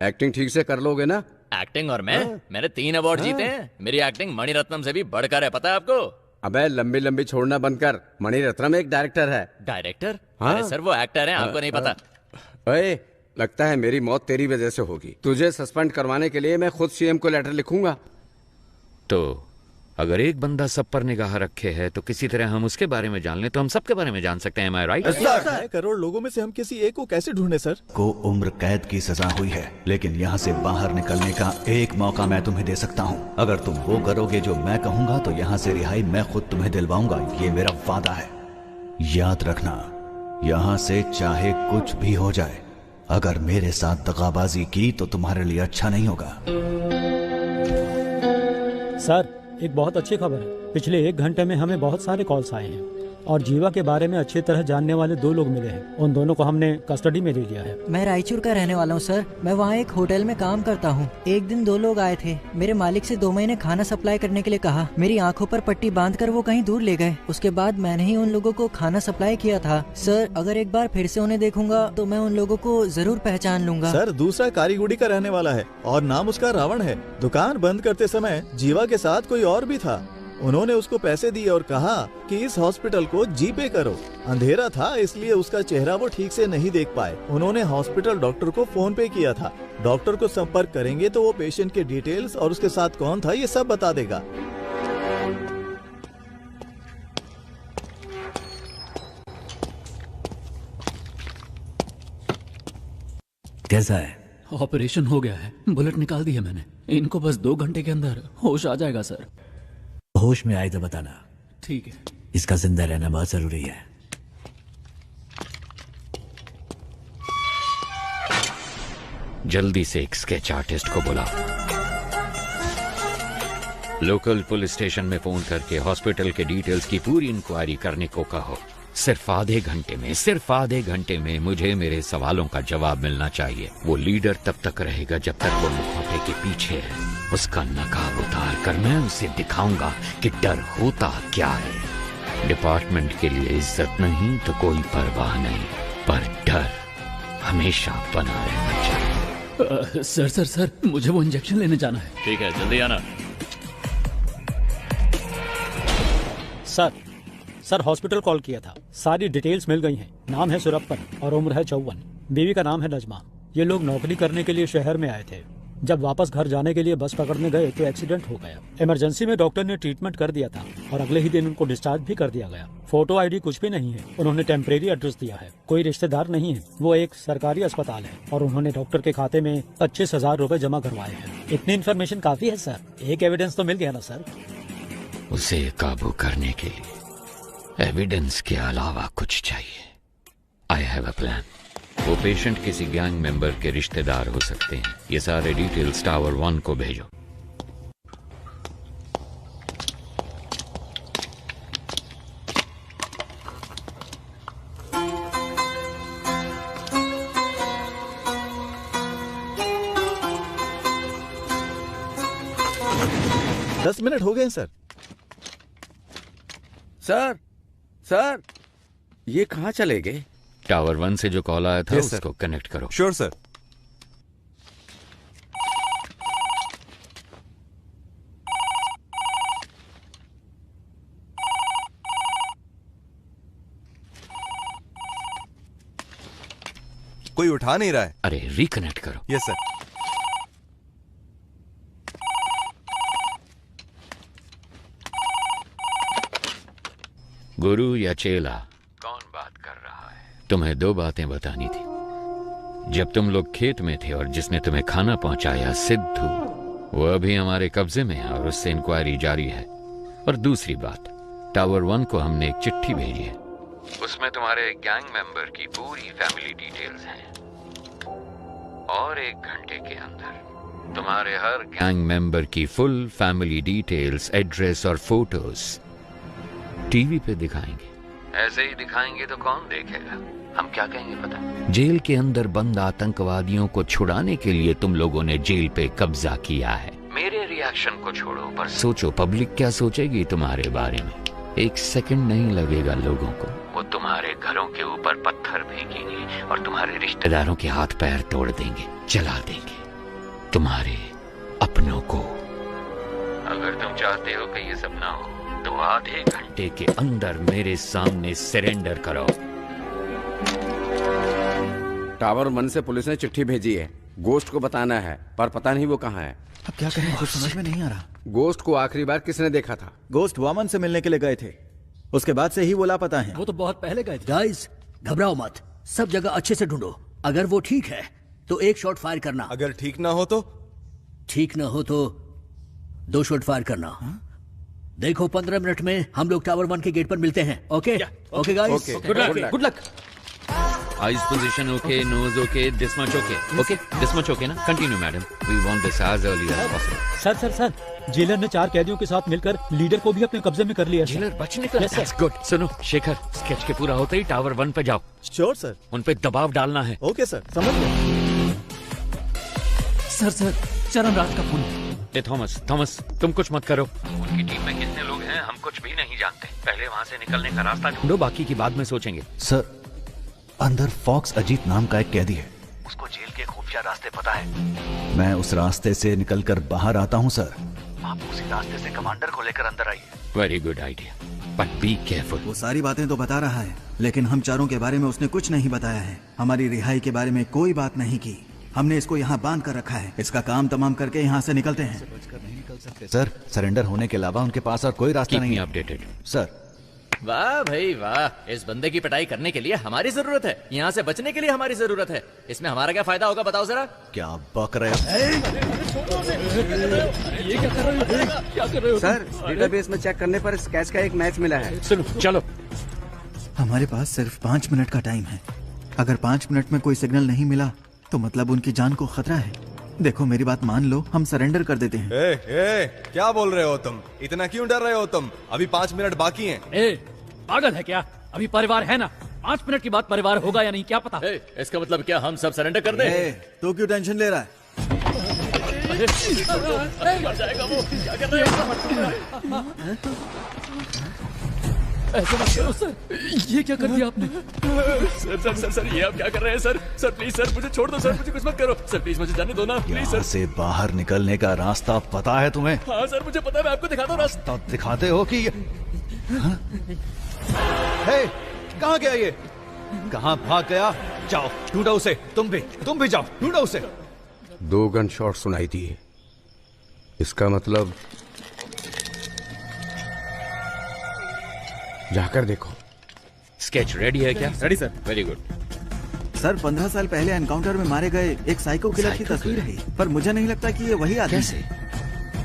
एक्टिंग ठीक से कर लोगे ना? एक्टिंग और मैंने 3 अवार्ड जीते हैं। मेरी एक्टिंग मणिरत्नम से भी बढ़कर है, पता है आपको? अबे लंबी लंबी छोड़ना बंद कर। मणिरत्नम एक डायरेक्टर है। डायरेक्टर? हाँ? अरे सर वो एक्टर हैं, आपको नहीं पता। ओए, लगता है मेरी मौत तेरी वजह से होगी। तुझे सस्पेंड करवाने के लिए मैं खुद सीएम को लेटर लिखूंगा। तो अगर एक बंदा सब पर निगाह रखे है तो किसी तरह हम उसके बारे में जान लें तो हम सबके बारे में जान सकते हैं। मैं राइट? 6 करोड़ लोगों में से हम किसी एक को कैसे ढूंढे सर? को उम्र कैद की सजा हुई है, लेकिन यहाँ से बाहर निकलने का एक मौका मैं तुम्हें दे सकता हूँ। अगर तुम वो करोगे जो मैं कहूँगा तो यहाँ से रिहाई मैं खुद तुम्हें दिलवाऊंगा। ये मेरा वादा है। याद रखना, यहाँ से चाहे कुछ भी हो जाए, अगर मेरे साथ दगाबाजी की तो तुम्हारे लिए अच्छा नहीं होगा। सर एक बहुत अच्छी खबर है। पिछले 1 घंटे में हमें बहुत सारे कॉल्स आए हैं और जीवा के बारे में अच्छी तरह जानने वाले 2 लोग मिले हैं। उन दोनों को हमने कस्टडी में ले लिया है। मैं रायचूर का रहने वाला हूँ सर। मैं वहाँ एक होटल में काम करता हूँ। एक दिन 2 लोग आए थे। मेरे मालिक से 2 महीने खाना सप्लाई करने के लिए कहा। मेरी आंखों पर पट्टी बांधकर वो कहीं दूर ले गए। उसके बाद मैंने ही उन लोगों को खाना सप्लाई किया था। सर अगर एक बार फिर से उन्हें देखूंगा तो मैं उन लोगों को जरूर पहचान लूंगा। सर दूसरा कारीगुड़ी का रहने वाला है और नाम उसका रावण है। दुकान बंद करते समय जीवा के साथ कोई और भी था। उन्होंने उसको पैसे दिए और कहा कि इस हॉस्पिटल को जीपे करो। अंधेरा था इसलिए उसका चेहरा वो ठीक से नहीं देख पाए। उन्होंने हॉस्पिटल डॉक्टर को फोन पे किया था। डॉक्टर को संपर्क करेंगे तो वो पेशेंट के डिटेल्स और उसके साथ कौन था ये सब बता देगा। कैसा है? ऑपरेशन हो गया है, बुलेट निकाल दी है मैंने। इनको बस 2 घंटे के अंदर होश आ जाएगा सर। होश में आए तो बताना। ठीक है। इसका जिंदा रहना बहुत जरूरी है। जल्दी से एक स्केच आर्टिस्ट को बुलाओ। लोकल पुलिस स्टेशन में फोन करके हॉस्पिटल के डिटेल्स की पूरी इंक्वायरी करने को कहो। सिर्फ आधे घंटे में मुझे मेरे सवालों का जवाब मिलना चाहिए। वो लीडर तब तक रहेगा जब तक वो मुखौटे के पीछे है। उसका नकाब उतार कर मैं उसे दिखाऊंगा कि डर होता क्या है। डिपार्टमेंट के लिए इज्जत नहीं तो कोई परवाह नहीं, पर डर हमेशा बना रहना चाहिए। सर मुझे वो इंजेक्शन लेने जाना है। ठीक है, जल्दी आना। सर हॉस्पिटल कॉल किया था। सारी डिटेल्स मिल गई हैं। नाम है सुरप्पन और उम्र है 54। बीवी का नाम है नजमा। ये लोग नौकरी करने के लिए शहर में आए थे। जब वापस घर जाने के लिए बस पकड़ने गए तो एक्सीडेंट हो गया। इमरजेंसी में डॉक्टर ने ट्रीटमेंट कर दिया था और अगले ही दिन उनको डिस्चार्ज भी कर दिया गया। फोटो आईडी कुछ भी नहीं है। उन्होंने टेम्परेरी एड्रेस दिया है। कोई रिश्तेदार नहीं है। वो एक सरकारी अस्पताल है और उन्होंने डॉक्टर के खाते में 25,000 रुपए जमा करवाए हैं। इतनी इन्फॉर्मेशन काफी है सर। एक एविडेंस तो मिल गया ना सर। उसे काबू करने के लिए एविडेंस के अलावा कुछ चाहिए। I have a plan. वो पेशेंट किसी गैंग मेंबर के रिश्तेदार हो सकते हैं। ये सारे डिटेल्स टावर 1 को भेजो। दस मिनट हो गए सर। सर ये कहाँ चले गए? टावर 1 से जो कॉल आया था उसको कनेक्ट करो। Sure sir. कोई उठा नहीं रहा है। अरे रिकनेक्ट करो। Yes sir. गुरु या चेला, कौन बात कर रहा है? तुम्हें 2 बातें बतानी थी। जब तुम लोग खेत में थे और जिसने तुम्हें खाना पहुंचाया सिद्धू, वो अभी हमारे कब्जे में है और उससे इंक्वायरी जारी है। और दूसरी बात, टावर 1 को हमने एक चिट्ठी भेजी है। उसमें तुम्हारे गैंग मेंबर की पूरी फैमिली डिटेल्स हैं और 1 घंटे के अंदर तुम्हारे हर गैंग मेंबर की फुल फैमिली डिटेल्स, एड्रेस और फोटोज टीवी पे दिखाएंगे। ऐसे ही दिखाएंगे तो कौन देखेगा? हम क्या कहेंगे पता? जेल के अंदर बंद आतंकवादियों को छुड़ाने के लिए तुम लोगों ने जेल पे कब्जा किया है। मेरे रिएक्शन एक्शन को छोड़ो, पर सोचो पब्लिक क्या सोचेगी तुम्हारे बारे में। एक सेकंड नहीं लगेगा लोगों को, वो तुम्हारे घरों के ऊपर पत्थर फेंकेंगे और तुम्हारे रिश्तेदारों के हाथ पैर तोड़ देंगे, जला देंगे तुम्हारे अपनों को। अगर तुम चाहते हो कि ये सब ना हो तो आधे घंटे के अंदर मेरे सामने सरेंडर करो। टावर 1 से पुलिस ने चिट्ठी भेजी है, गोस्ट को बताना है, पर पता नहीं वो कहाँ है। अब क्या करें, कुछ समझ में नहीं आ रहा। गोस्ट को आखिरी बार किसने देखा था? गोस्ट वामन से मिलने के लिए गए थे, उसके बाद से ही वो लापता है। वो तो बहुत पहले गए थे। गाइस घबराओ मत, सब जगह अच्छे से ढूंढो। अगर वो ठीक है तो 1 शॉट फायर करना। अगर ठीक ना हो तो? ठीक ना हो तो 2 शॉट फायर करना। देखो 15 मिनट में हम लोग टावर 1 के गेट पर मिलते हैं। Okay okay guys, good luck. Eyes position okay, nose okay, this much okay. Okay this much okay ना? Continue madam, we want this as early as possible. Sir jailer ने 4 कैदियों के साथ मिलकर लीडर को भी अपने कब्जे में कर लिया। जेलर बचने का? That's good. सुनो शेखर, स्केच के पूरा होते ही टावर 1 पे जाओ। Sure sir. उन पे दबाव डालना है। ओके सर, समझ गया। सर चरण राज का फोन। थॉमस तुम कुछ मत करो। उनकी टीम में कितने लोग हैं हम कुछ भी नहीं जानते। पहले वहाँ से निकलने का रास्ता ढूंढो, बाकी की बाद में सोचेंगे। सर, अंदर फॉक्स अजीत नाम का एक कैदी है, उसको जेल के खुफिया रास्ते पता है। मैं उस रास्ते से निकलकर बाहर आता हूँ सर। आप उसी रास्ते से कमांडर को लेकर अंदर आइए। Very good idea, but be careful. वो सारी बातें तो बता रहा है, लेकिन हम चारों के बारे में उसने कुछ नहीं बताया है। हमारी रिहाई के बारे में कोई बात नहीं की। हमने इसको यहाँ बांध कर रखा है। इसका काम तमाम करके यहाँ से निकलते हैं। सर, सरेंडर होने के अलावा उनके पास और कोई रास्ता नहीं है। Updated sir. वाह भाई वाह, इस बंदे की पिटाई करने के लिए हमारी जरूरत है, यहाँ से बचने के लिए हमारी जरूरत है। इसमें हमारा क्या फायदा होगा बताओ जरा? क्या बक रहे हो? ये क्या कर रहे हो? सर, डेटाबेस में चेक करने पर स्केच का एक मैच मिला है। सुनो चलो। हमारे पास सिर्फ 5 मिनट का टाइम है। अगर 5 मिनट में कोई सिग्नल नहीं मिला तो मतलब उनकी जान को खतरा है। देखो मेरी बात मान लो, हम सरेंडर कर देते हैं। क्या बोल रहे हो तुम? इतना क्यों डर रहे हो तुम? अभी 5 मिनट बाकी हैं। पागल है क्या? अभी परिवार है ना, 5 मिनट के बाद परिवार होगा या नहीं क्या पता। इसका मतलब क्या हम सब सरेंडर कर दें? तो क्यों टेंशन ले रहा है? मर जाएगा वो। क्या कर रहे हो? ऐसा मत करो सर, ये क्या कर दिया आपने? सर ये आप क्या कर रहे हैं सर? सर प्लीज सर मुझे छोड़ दो सर, मुझे कुछ मत करो सर, प्लीज मुझे जाने दो ना प्लीज सर। से बाहर निकलने का रास्ता पता है तुम्हें? हाँ सर मुझे पता है, मैं आपको दिखाता हूँ रास्ता। दिखाते हो कि कहाँ गया ये? कहाँ भाग गया? जाओ ढूंढो उसे। तुम भी जाओ ढूंढो उसे। 2 गन शॉट सुनाई दिए, इसका मतलब जाकर देखो। स्केच रेडी है क्या? Ready sir. Very good sir, 15 साल पहले एनकाउंटर में मारे गए एक साइको किलर की तस्वीर है, पर मुझे नहीं लगता कि ये वही आदमी है।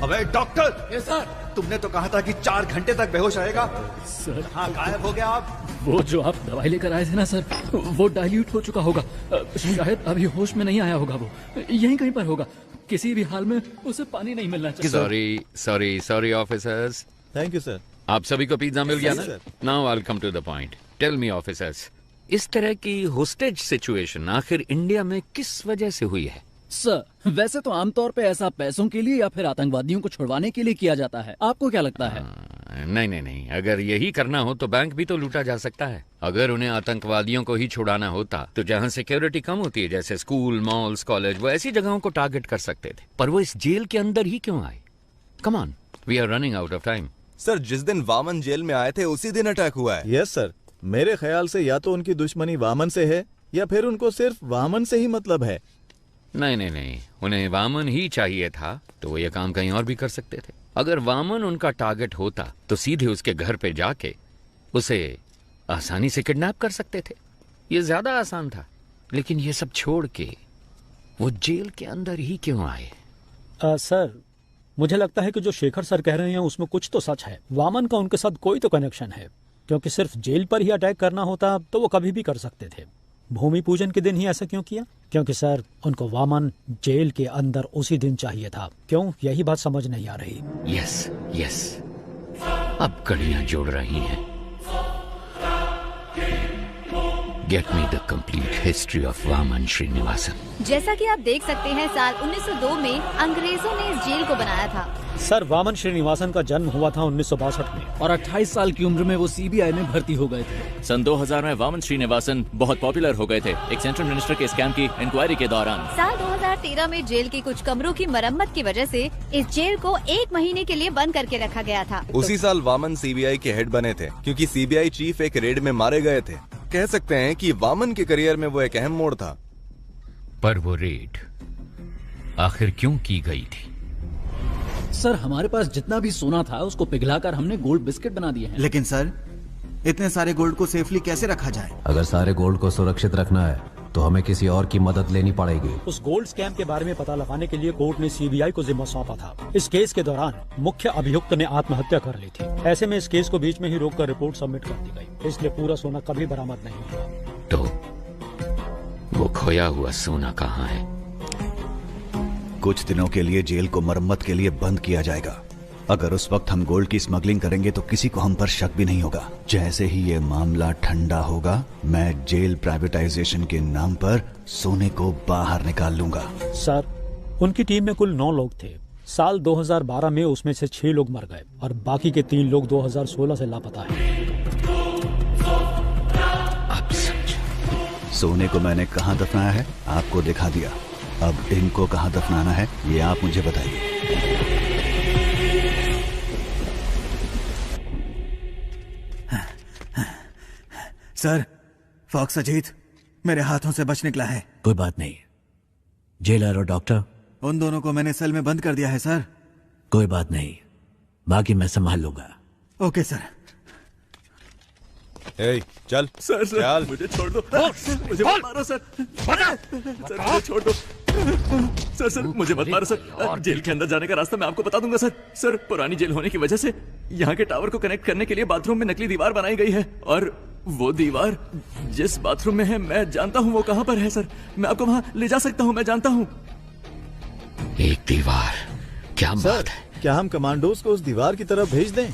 अबे डॉक्टर! ये सर, तुमने तो कहा था कि 4 घंटे तक बेहोश रहेगा। सर हाँ, गायब हो गया आप। वो जो आप दवाई लेकर आए थे ना सर, वो डाइल्यूट हो चुका होगा। शायद अभी होश में नहीं आया होगा। वो यहीं कहीं पर होगा। किसी भी हाल में उसे पानी नहीं मिलना चाहिए। Sorry officers. Thank you sir. आप सभी को पिज्जा मिल गया ना? Now I will come to the point. Tell me officers, इस तरह की होस्टेज सिचुएशन आखिर इंडिया में किस वजह से हुई है? सर वैसे तो आमतौर पे ऐसा पैसों के लिए या फिर आतंकवादियों को छुड़वाने के लिए किया जाता है। आपको क्या लगता है? नहीं, अगर यही करना हो तो बैंक भी तो लूटा जा सकता है। अगर उन्हें आतंकवादियों को ही छुड़ाना होता तो जहाँ सिक्योरिटी कम होती है, जैसे स्कूल, मॉल्स, कॉलेज, वो ऐसी जगहों को टारगेट कर सकते थे। पर वो इस जेल के अंदर ही क्यों आए? Come on, we are running out of time. Sir, जिस दिन वामन जेल में आए थे उसी दिन अटैक हुआ है। यस सर, मेरे ख्याल से या तो उनकी दुश्मनी वामन से है या फिर उनको सिर्फ वामन से ही मतलब है। नहीं, उन्हें वामन ही चाहिए था तो वो ये काम कहीं और भी कर सकते थे। अगर वामन उनका टारगेट होता तो सीधे उसके घर पे जाके उसे आसानी से किडनैप कर सकते थे। ये ज्यादा आसान था। लेकिन ये सब छोड़ के वो जेल के अंदर ही क्यों आए? सर मुझे लगता है कि जो शेखर सर कह रहे हैं उसमें कुछ तो सच है। वामन का उनके साथ कोई तो कनेक्शन है, क्योंकि सिर्फ जेल पर ही अटैक करना होता तो वो कभी भी कर सकते थे। भूमि पूजन के दिन ही ऐसा क्यों किया? क्योंकि सर उनको वामन जेल के अंदर उसी दिन चाहिए था। क्यों? यही बात समझ नहीं आ रही। यस, अब कड़ियां जोड़ रही हैं। Get me the complete history of Vaman Srinivasan. जैसा कि आप देख सकते हैं, साल 1902 में अंग्रेजों ने इस जेल को बनाया था। सर वामन श्रीनिवासन का जन्म हुआ था 1962 में और 28 साल की उम्र में वो सीबीआई में भर्ती हो गए थे। सन 2000 में वामन श्रीनिवासन बहुत पॉपुलर हो गए थे एक सेंट्रल मिनिस्टर के स्कैम की इंक्वायरी के दौरान। साल 2013 में जेल के कुछ कमरों की मरम्मत की वजह से इस जेल को 1 महीने के लिए बंद करके रखा गया था। उसी साल वामन सीबीआई के हेड बने थे क्योंकि सीबीआई चीफ एक रेड में मारे गए थे। कह सकते हैं कि वामन के करियर में वो एक अहम मोड़ था। पर वो रेड आखिर क्यों की गई थी? सर हमारे पास जितना भी सोना था उसको पिघलाकर हमने गोल्ड बिस्किट बना दिए हैं। लेकिन सर इतने सारे गोल्ड को सेफली कैसे रखा जाए? अगर सारे गोल्ड को सुरक्षित रखना है तो हमें किसी और की मदद लेनी पड़ेगी। उस गोल्ड स्कैम के बारे में पता लगाने के लिए कोर्ट ने सीबीआई को जिम्मा सौंपा था। इस केस के दौरान मुख्य अभियुक्त ने आत्महत्या कर ली थी। ऐसे में इस केस को बीच में ही रोककर रिपोर्ट सबमिट कर दी गई, इसलिए पूरा सोना कभी बरामद नहीं हुआ। तो वो खोया हुआ सोना कहाँ है? कुछ दिनों के लिए जेल को मरम्मत के लिए बंद किया जाएगा। अगर उस वक्त हम गोल्ड की स्मगलिंग करेंगे तो किसी को हम पर शक भी नहीं होगा। जैसे ही ये मामला ठंडा होगा मैं जेल प्राइवेटाइजेशन के नाम पर सोने को बाहर निकाल लूंगा। सर उनकी टीम में कुल 9 लोग थे। साल 2012 में उसमें से 6 लोग मर गए और बाकी के 3 लोग 2016 से लापता हैं। सोने को मैंने कहाँ दफनाया है आपको दिखा दिया। अब इनको कहाँ दफनाना है ये आप मुझे बताइए। सर फॉक्स अजीत मेरे हाथों से बच निकला है। कोई बात नहीं, जेलर और डॉक्टर उन दोनों को मैंने सेल में बंद कर दिया है सर। कोई बात नहीं, बाकी मैं संभाल लूंगा। Okay sir. ए, चल सर चल। मुझे छोड़ दो। मुझे मत मारो सर। सर मुझे छोड़ दो। सर मुझे मत मारो सर। जेल के अंदर जाने का रास्ता मैं आपको बता दूंगा सर। सर पुरानी जेल होने की वजह से यहाँ के टावर को कनेक्ट करने के लिए बाथरूम में नकली दीवार बनाई गई है और वो दीवार जिस बाथरूम में है मैं जानता हूँ वो कहाँ पर है सर। मैं आपको वहाँ ले जा सकता हूँ, मैं जानता हूँ। एक दीवार, क्या बात है? क्या हम कमांडोज को उस दीवार की तरफ भेज दें?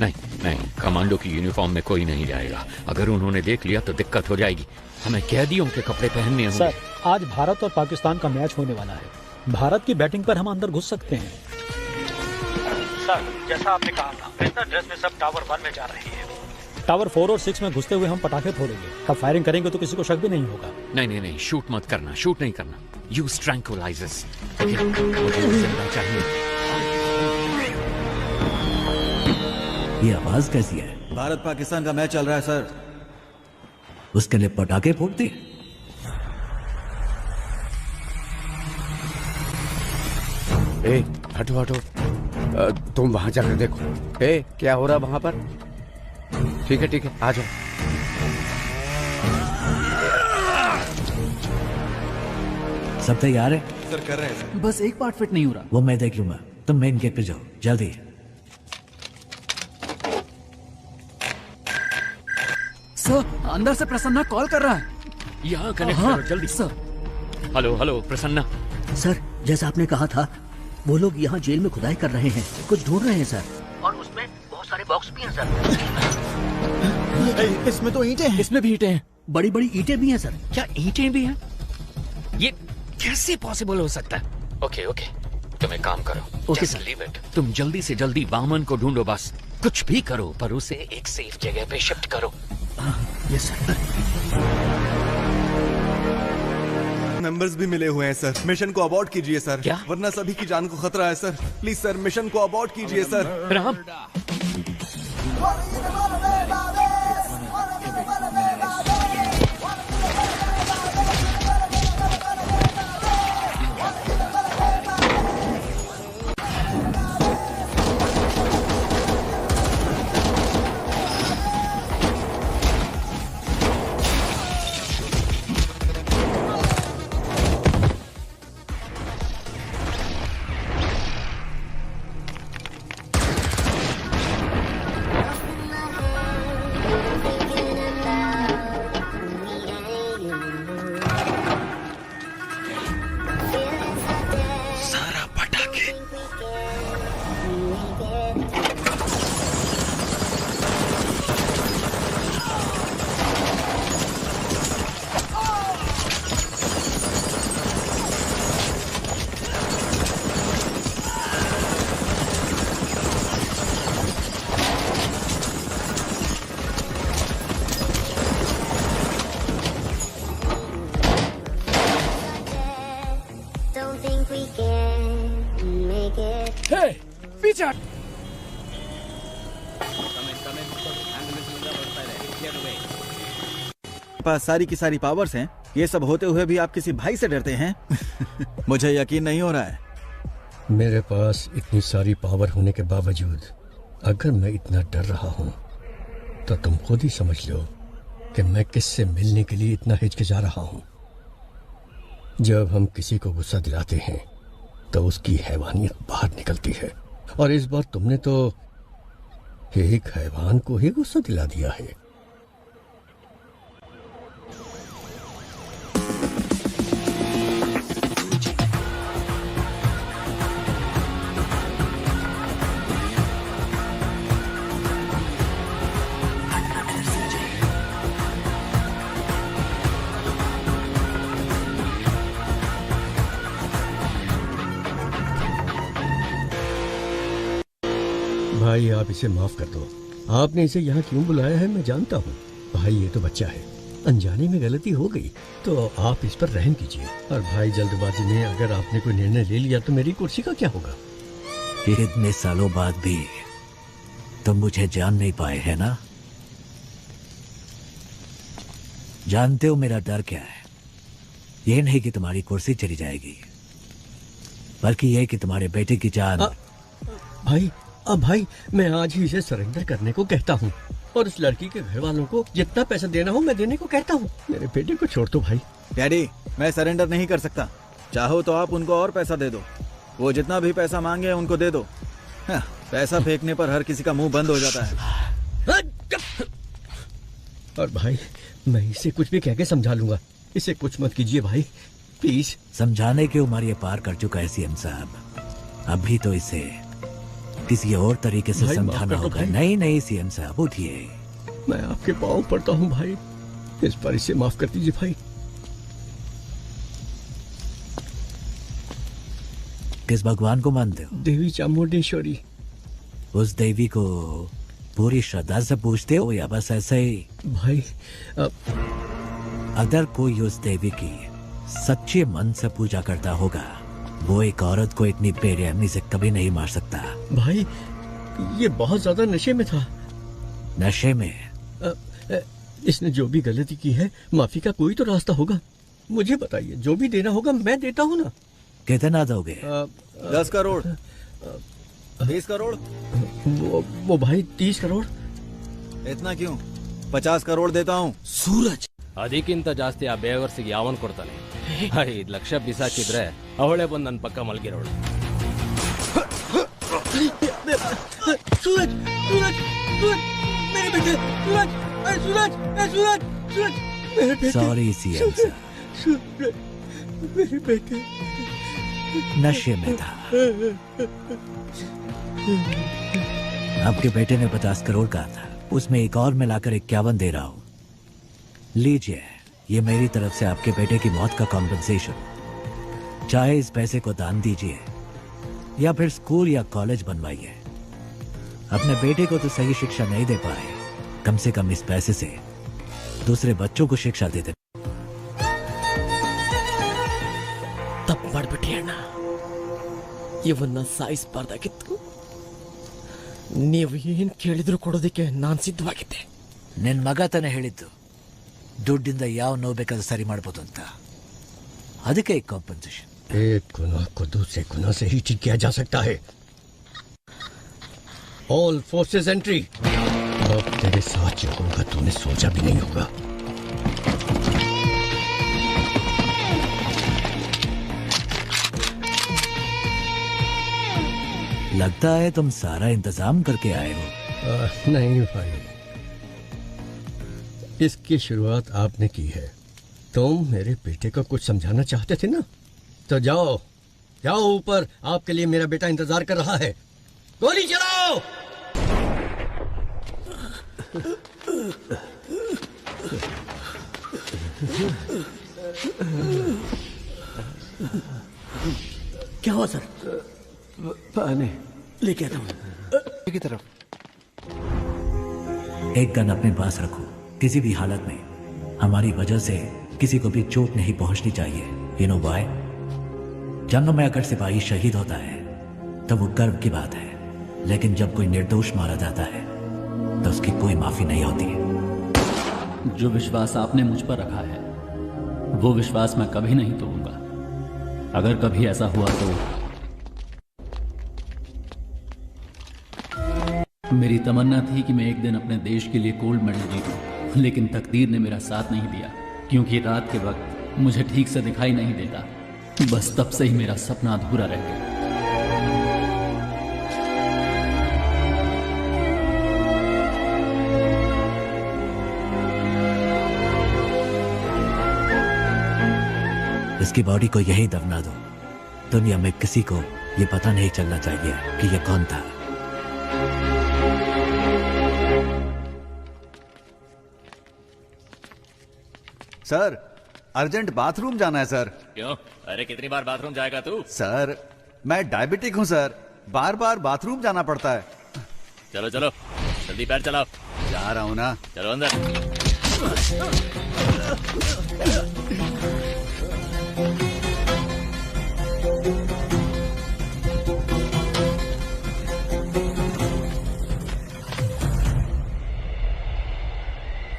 नहीं, कमांडो की यूनिफॉर्म में कोई नहीं जाएगा। अगर उन्होंने देख लिया तो दिक्कत हो जाएगी। हमें कैदियों के कपड़े पहनने होंगे। सर आज भारत और पाकिस्तान का मैच होने वाला है। भारत की बैटिंग पर हम अंदर घुस सकते हैं। सर जैसा आपने कहा था बेहतर ड्रेस में सब टावर 1 में जा रही है। टावर 4 और 6 में घुसते हुए हम पटाखे फोड़ेंगे। कब फायरिंग करेंगे तो किसी को शक भी नहीं होगा। नहीं, शूट मत करना, शूट नहीं करना। Use tranquillisers. चाहिए। ये आवाज कैसी है? भारत पाकिस्तान का मैच चल रहा है सर। उसके लिए पटाखे फोड़ते? ए, हटो हटो। तुम वहां जाकर देखो। ए, क्या हो रहा वहां पर? ठीक है, आ जाओ। सब तैयार है? सर कर रहे हैं सर। बस एक पार्ट फिट नहीं हो रहा। वो मैं देख लूंगा, तुम मेन गेट पे जाओ जल्दी। सर अंदर से प्रसन्ना कॉल कर रहा है। यहाँ कनेक्ट करो जल्दी। Sir hello Prasanna. सर जैसा आपने कहा था वो लोग यहाँ जेल में खुदाई कर रहे हैं, कुछ ढूंढ रहे हैं सर। और उसमें बहुत सारे बॉक्स भी हैं सर। इसमें तो ईंटें हैं। इसमें भी ईंटें हैं। बड़ी बड़ी ईंटें भी हैं सर। क्या ईंटें भी हैं? ये कैसे पॉसिबल हो सकता है? ओके तुम एक काम करो। Okay sir, leave it. तुम जल्दी से जल्दी वामन को ढूंढो, बस कुछ भी करो पर उसे एक सेफ जगह पे शिफ्ट करो। Yes sir. मेंबर्स भी मिले हुए हैं सर। मिशन को अबॉर्ट कीजिए सर। क्या? वरना सभी की जान को खतरा है सर। प्लीज सर मिशन को अबॉर्ट कीजिए सर। राम हे, पीछे हट। पास सारी की सारी पावर्स हैं, ये सब होते हुए भी आप किसी भाई से डरते हैं? मुझे यकीन नहीं हो रहा है। मेरे पास इतनी सारी पावर होने के बावजूद अगर मैं इतना डर रहा हूं तो तुम खुद ही समझ लो कि मैं किससे मिलने के लिए इतना हिचकिचा रहा हूं। जब हम किसी को गुस्सा दिलाते हैं तो उसकी हैवानियत बाहर निकलती है, और इस बार तुमने तो एक हैवान को ही गुस्सा दिला दिया है। भाई आप इसे माफ कर दो। आपने इसे यहाँ क्यों बुलाया है मैं जानता हूँ। भाई ये तो बच्चा है, अनजाने में गलती हो गई तो आप इस पर रहम कीजिए। और भाई जल्दबाजी में अगर आपने कोई निर्णय ले लिया तो मेरी कुर्सी का क्या होगा? इतने सालों बाद भी तुम मुझे जान नहीं पाए है ना? जानते हो मेरा डर क्या है? ये नहीं कि तुम्हारी कुर्सी चली जाएगी, बल्कि यह कि तुम्हारे बेटे की जान। भाई अब भाई मैं आज ही इसे सरेंडर करने को कहता हूँ, और उस लड़की के घर वालों को जितना पैसा देना हो मैं देने को कहता हूँ। मेरे बेटे को छोड़ दो भाई। डैडी, मैं सरेंडर नहीं कर सकता। चाहो तो आप उनको और पैसा दे दो, वो जितना भी पैसा मांगे उनको दे दो। हाँ, पैसा फेंकने पर हर किसी का मुंह बंद हो जाता है। और भाई मैं इसे कुछ भी कह के समझा लूंगा, इसे कुछ मत कीजिए भाई प्लीज। समझाने की उम्र ये पार कर चुका है सीएम साहब, अभी तो इसे किसी और तरीके से समझाना होगा। नहीं नहीं सीएम साहब उठिए। मैं आपके पाँव पड़ता हूँ भाई, इस पर इसे माफ कर दीजिए भाई। किस भगवान को मानते हो? देवी चामुंडेश्वरी। उस देवी को पूरी श्रद्धा से पूछते हो या बस ऐसे ही? भाई अगर कोई उस देवी की सच्चे मन से पूजा करता होगा, वो एक औरत को इतनी बेरहमी से कभी नहीं मार सकता। भाई ये बहुत ज्यादा नशे में था। नशे में? इसने जो भी गलती की है माफी का कोई तो रास्ता होगा। मुझे बताइए, जो भी देना होगा मैं देता हूँ ना। कितना दोगे? 10 करोड़, 20 करोड़। वो भाई 30 करोड़। इतना क्यों? 50 करोड़ देता हूँ। सूरज, ಅದಕ್ಕಿಂತ ಜಾಸ್ತಿ ಆ ಬೇವರ್ಸಿಗೆ ಯಾವನ್ ಕೊಡ್ತಾನೆ? 5 ಲಕ್ಷ ಬಿಸಾಕಿದ್ರೆ ಅವಳೇ ಬಂದು ನನ್ನ ಪಕ್ಕ ಮಲಗಿರೋಳು. सूरज, सूरज, सूरज, मेरे बेटे, सूरज, सूरज, सूरज, सूरज, मेरे बेटे। सॉरी सीएम साहब, सूरज, मेरे बेटे नशे में था। आपके बेटे ने 50 करोड़ कहा था, उसमें एक और मिलाकर 51 दे रहा हूँ। लीजिए, ये मेरी तरफ से आपके बेटे की मौत का कॉम्पेंसेशन। चाहे इस पैसे को दान दीजिए या फिर स्कूल या कॉलेज बनवाइए। अपने बेटे को तो सही शिक्षा नहीं दे पाए, कम से कम इस पैसे से दूसरे बच्चों को शिक्षा दे दे। ತಪ್ಪು ಮಾಡ್ಬಿಟ್ಟಿ ಅಣ್ಣ, ಇವನ್ನ ಸಾಯಿಸಬಾರ್ದಾಗಿತ್ತು. ನೀವು ಏನ್ ಕೇಳಿದ್ರು ಕೊಡೋದಕ್ಕೆ ನಾನು ಸಿದ್ಧವಾಗಿದ್ದೆ. ನಿನ್ ಮಗ ತಾನೇ ಹೇಳಿದ್ದು ದುಡ್ಡಿಂದ ಯಾವ ನೋವು ಬೇಕಾದ್ರೂ ಸರಿ ಮಾಡ್ಬೋದು ಅಂತ, ಅದಕ್ಕೆ ಕಾಂಪನ್ಸೇಷನ್। एक गुनाह को दूसरे गुनाह से ही ठीक किया जा सकता है। All forces entry. अब तेरे साथ जो होगा तूने सोचा भी नहीं होगा। लगता है तुम सारा इंतजाम करके आए हो। नहीं भाई, इसकी शुरुआत आपने की है। तुम मेरे बेटे को कुछ समझाना चाहते थे ना, तो जाओ जाओ ऊपर, आपके लिए मेरा बेटा इंतजार कर रहा है। गोली चलाओ। क्या हुआ सर? पानी लेके आता हूँ। की तरफ। एक गन अपने पास रखो, किसी भी हालत में हमारी वजह से किसी को भी चोट नहीं पहुंचनी चाहिए। You know why? जंग में अगर सिपाही शहीद होता है तो वो गर्व की बात है, लेकिन जब कोई निर्दोष मारा जाता है तो उसकी कोई माफी नहीं होती। जो विश्वास आपने मुझ पर रखा है वो विश्वास मैं कभी नहीं तोड़ूंगा। अगर कभी ऐसा हुआ तो मेरी तमन्ना थी कि मैं एक दिन अपने देश के लिए गोल्ड मेडल जीतूं, लेकिन तकदीर ने मेरा साथ नहीं दिया, क्योंकि रात के वक्त मुझे ठीक से दिखाई नहीं देता। बस तब से ही मेरा सपना अधूरा रह गया। इसकी बॉडी को यही दफना दो। दुनिया में किसी को ये पता नहीं चलना चाहिए कि ये कौन था। सर, अर्जेंट बाथरूम जाना है सर। क्यों? अरे कितनी बार बाथरूम जाएगा तू? सर, मैं डायबिटिक हूँ सर, बार बार बाथरूम जाना पड़ता है। चलो चलो जल्दी पैर चलाओ। जा रहा हूँ ना। चलो अंदर।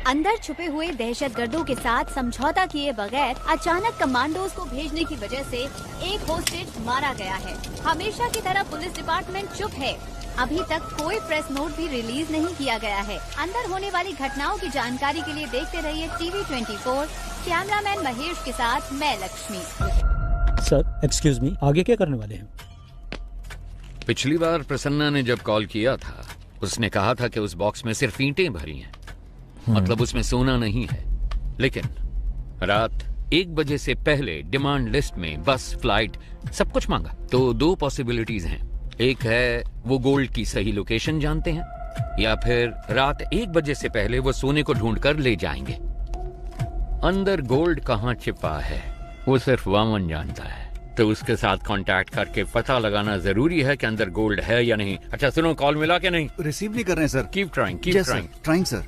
अंदर छुपे हुए दहशतगर्दों के साथ समझौता किए बगैर अचानक कमांडोज को भेजने की वजह से एक होस्टेज मारा गया है। हमेशा की तरह पुलिस डिपार्टमेंट चुप है। अभी तक कोई प्रेस नोट भी रिलीज नहीं किया गया है। अंदर होने वाली घटनाओं की जानकारी के लिए देखते रहिए टीवी 24। कैमरामैन महेश के साथ मैं लक्ष्मी। सर एक्सक्यूज मी, आगे क्या करने वाले हैं? पिछली बार प्रसन्ना ने जब कॉल किया था उसने कहा था कि उस बॉक्स में सिर्फ ईंटें भरी हैं, मतलब उसमें सोना नहीं है। लेकिन रात 1 बजे से पहले डिमांड लिस्ट में बस, फ्लाइट, सब कुछ मांगा। तो 2 पॉसिबिलिटीज हैं। एक है वो गोल्ड की सही लोकेशन जानते हैं, या फिर रात 1 बजे से पहले वो सोने को ढूंढ कर ले जाएंगे। अंदर गोल्ड कहाँ छिपा है वो सिर्फ वामन जानता है, तो उसके साथ कांटेक्ट करके पता लगाना जरूरी है कि अंदर गोल्ड है या नहीं। अच्छा सुनो, कॉल मिला कि नहीं? रिसीव नहीं कर रहे हैं sir. Keep trying, keep trying. Trying sir.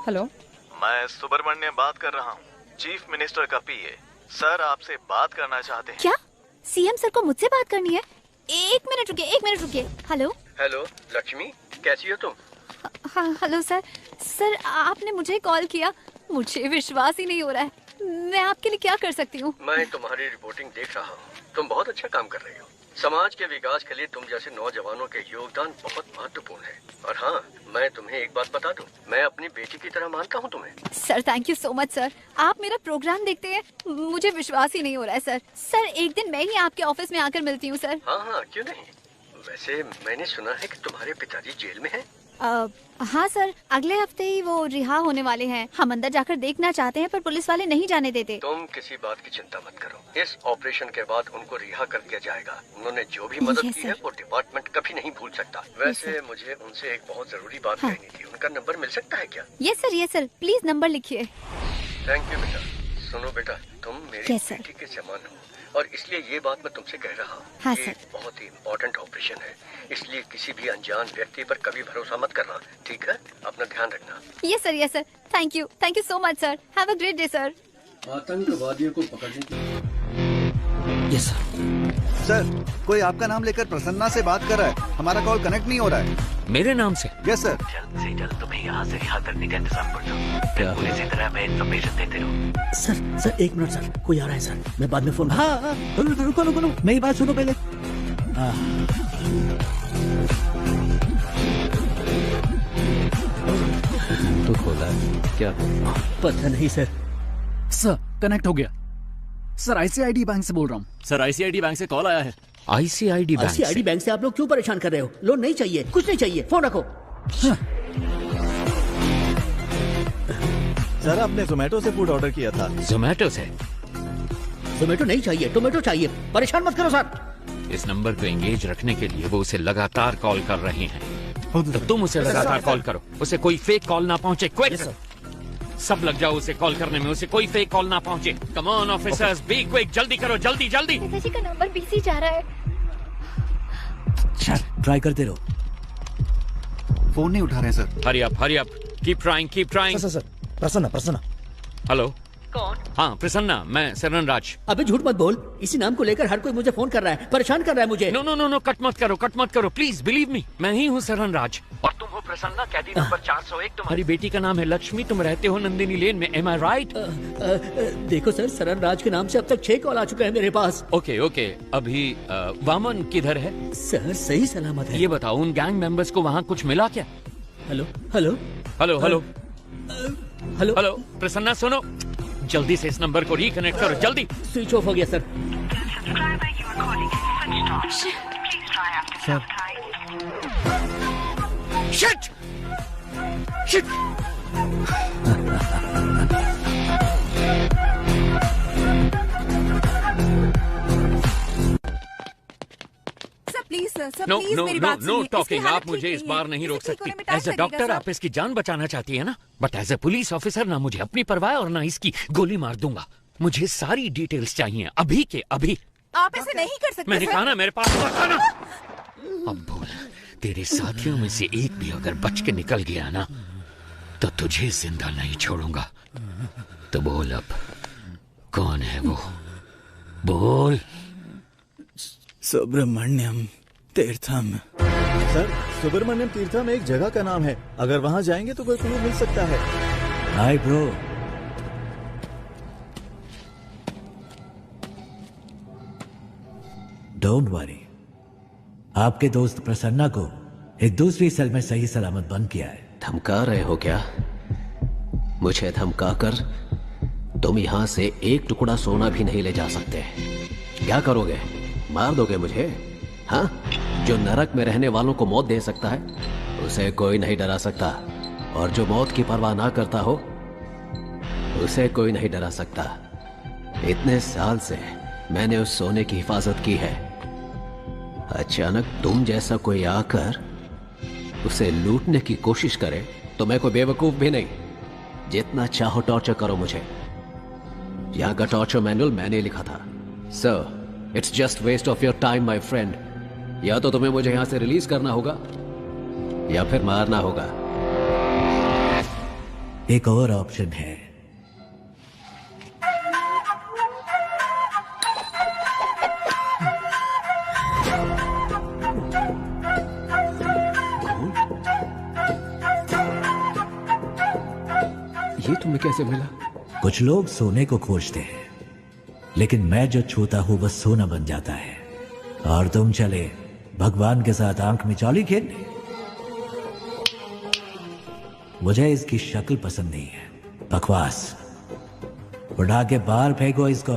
Hello, मैं सुब्रमण्यम बात कर रहा हूँ, चीफ मिनिस्टर का पीए। सर आपसे बात करना चाहते हैं। क्या सीएम सर को मुझसे बात करनी है? 1 मिनट रुकिए। हेलो हेलो लक्ष्मी, कैसी हो तुम? हाँ हेलो सर। सर आपने मुझे कॉल किया, मुझे विश्वास ही नहीं हो रहा है। मैं आपके लिए क्या कर सकती हूँ? मैं तुम्हारी रिपोर्टिंग देख रहा हूँ, तुम बहुत अच्छा काम कर रही हो। समाज के विकास के लिए तुम जैसे नौजवानों के योगदान बहुत महत्वपूर्ण है। और हाँ, मैं तुम्हें एक बात बता दूं, मैं अपनी बेटी की तरह मानता हूँ तुम्हें। Sir thank you so much sir. आप मेरा प्रोग्राम देखते हैं, मुझे विश्वास ही नहीं हो रहा है सर। सर एक दिन मैं ही आपके ऑफिस में आकर मिलती हूँ सर। हाँ क्यों नहीं। वैसे मैंने सुना है कि तुम्हारे पिताजी जेल में हैं। हाँ सर, अगले हफ्ते ही वो रिहा होने वाले हैं। हम अंदर जाकर देखना चाहते हैं पर पुलिस वाले नहीं जाने देते। तुम किसी बात की चिंता मत करो, इस ऑपरेशन के बाद उनको रिहा कर दिया जाएगा। उन्होंने जो भी मदद की है वो डिपार्टमेंट कभी नहीं भूल सकता। वैसे मुझे उनसे एक बहुत जरूरी बात कहनी थी, उनका नंबर मिल सकता है क्या? यस सर, प्लीज नंबर लिखिए। थैंक यू बेटा। सुनो बेटा, तुम मेरी बेटी के समान हो और इसलिए ये बात मैं तुमसे कह रहा हूँ। हाँ, ये बहुत ही इम्पोर्टेंट ऑपरेशन है, इसलिए किसी भी अनजान व्यक्ति पर कभी भरोसा मत करना, ठीक है? अपना ध्यान रखना। Yes sir. Thank you so much sir. Have a great day sir. आतंकवादियों को पकड़ने की। यस सर, कोई आपका नाम लेकर प्रसन्ना से बात कर रहा है, हमारा कॉल कनेक्ट नहीं हो रहा है। मेरे नाम से? Yes sir. जल्द से जल्द तुम्हें यहाँ से रिहा करने का इंतजाम कर दो। क्या पुलिस की तरह मैं इन्फॉर्मेशन देते रहो। सर 1 मिनट सर, कोई आ रहा है सर, मैं बाद में फोन। हाँ रुको, मेरी बात सुनो पहले। तो खोला है क्या? पता नहीं सर। सर कनेक्ट हो गया। सर आईसीआईडी बैंक से बोल रहा हूँ। सर आईसीआईडी बैंक से कॉल आया है। आईसीआईडी बैंक से आप लोग क्यों परेशान कर रहे हो? लोन नहीं चाहिए, कुछ नहीं चाहिए, फोन रखो। सर आपने जोमेटो से फूड ऑर्डर किया था। जोमेटो से? जोमेटो नहीं चाहिए, टोमेटो चाहिए। परेशान मत करो सर। इस नंबर को एंगेज रखने के लिए वो उसे लगातार कॉल कर रहे हैं, तो तुम उसे लगातार कॉल करो, उसे कोई फेक कॉल ना पहुंचे। क्विक सब लग जाओ उसे कॉल करने में, उसे कोई फेक कॉल ना पहुंचे। Come on officers, be quick, जल्दी करो, जल्दी। पिताजी का नंबर बिजी जा रहा है। ट्राई करते रहो। फोन नहीं उठा रहे sir. Hurry up, keep trying. Sir Prasanna Prasanna. Hello कौन? हाँ प्रसन्ना, मैं सरन राज। अबे झूठ मत बोल, इसी नाम को लेकर हर कोई मुझे फोन कर रहा है, परेशान कर रहा है मुझे। No no no no, cut मत करो प्लीज बिलीव मी, मैं ही हूँ सरन राज। और तुम हो प्रसन्ना, कैदी नंबर 401। तुम्हारी बेटी का नाम है लक्ष्मी, तुम रहते हो नंदिनी लेन में, एम आई राइट? देखो सर, सरन राज के नाम से अब तक 6 कॉल आ चुके हैं मेरे पास। ओके ओके, अभी वामन किधर है? सर सही सलामत है। ये बताओ, उन गैंग मेंबर्स को वहाँ कुछ मिला क्या? Hello hello hello hello hello hello Prasanna सुनो, जल्दी से इस नंबर को रिकनेक्ट करो, जल्दी। स्विच ऑफ हो गया sir. Shit shit. Please sir, no please no मेरी नो बात नो सुनिए। टॉकिंग, इसकी हालत आप मुझे ठीक इस नहीं बार है। नहीं इसे रोक ठीक सकती। होने में टाइम एज ए लगेगा, डॉक्टर सर। आप इसकी जान बचाना चाहती है ना, but as a police officer ना मुझे अपनी परवाह और ना इसकी गोली मार दूंगा। मुझे सारी डिटेल्स चाहिए अभी के अभी। आप ऐसे नहीं कर सकते मैंने सर। कहा ना, मेरे पास मत आना। अब बोल, तेरे साथियों में से एक भी अगर बच के निकल गया ना तो तुझे जिंदा नहीं छोड़ूंगा। तो बोल अब, कौन है वो? बोल। सुब्रमण्यम तीर्थम। सर, सुब्रमण्यम तीर्थम एक जगह का नाम है, अगर वहाँ जाएंगे तो कोई क्लू मिल सकता है। Hi bro. डोंट वरी, आपके दोस्त प्रसन्ना को एक दूसरी सेल में सही सलामत बंद किया है। धमका रहे हो क्या? मुझे धमकाकर तुम यहां से एक टुकड़ा सोना भी नहीं ले जा सकते। क्या करोगे? मार दोगे मुझे? हाँ? जो नरक में रहने वालों को मौत दे सकता है उसे कोई नहीं डरा सकता, और जो मौत की परवाह ना करता हो उसे कोई नहीं डरा सकता। इतने साल से मैंने उस सोने की हिफाजत की है, अचानक तुम जैसा कोई आकर उसे लूटने की कोशिश करे तो मैं कोई बेवकूफ भी नहीं। जितना चाहो टॉर्चर करो मुझे, यहां का टॉर्चर मैनुअल मैंने लिखा था। Sir, it's just waste of your time my friend. या तो तुम्हें मुझे यहां से रिलीज करना होगा या फिर मारना होगा। एक और ऑप्शन है। ये तुम्हें कैसे मिला? कुछ लोग सोने को खोजते हैं, लेकिन मैं जो छूता हूं वह सोना बन जाता है। और तुम चले भगवान के साथ आंख मिचौली खेलने। मुझे इसकी शक्ल पसंद नहीं है, बकवास। उठा के बाहर फेंको इसको।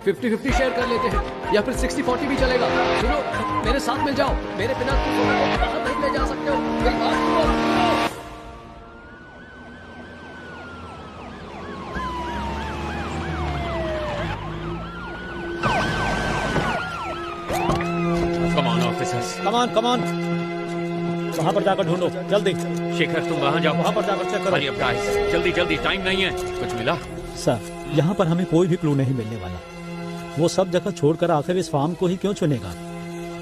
50-50 शेयर कर लेते हैं, या फिर 60-40 भी चलेगा। सुनो, मेरे साथ मिल जाओ, मेरे बिना तुम सोना को बाहर नहीं ले जा सकते हो। मेरी बात सुनो। कम ऑन, वहां पर जाकर ढूंढो जल्दी। शेखर, तुम वहां जाओ, वहां पर जाकर चेक करो। हरी अप गाइस, जल्दी जल्दी, टाइम नहीं है। कुछ मिला? सर, यहाँ पर हमें कोई भी क्लू नहीं मिलने वाला। वो सब जगह छोड़कर आखिर इस फार्म को ही क्यों चुनेगा?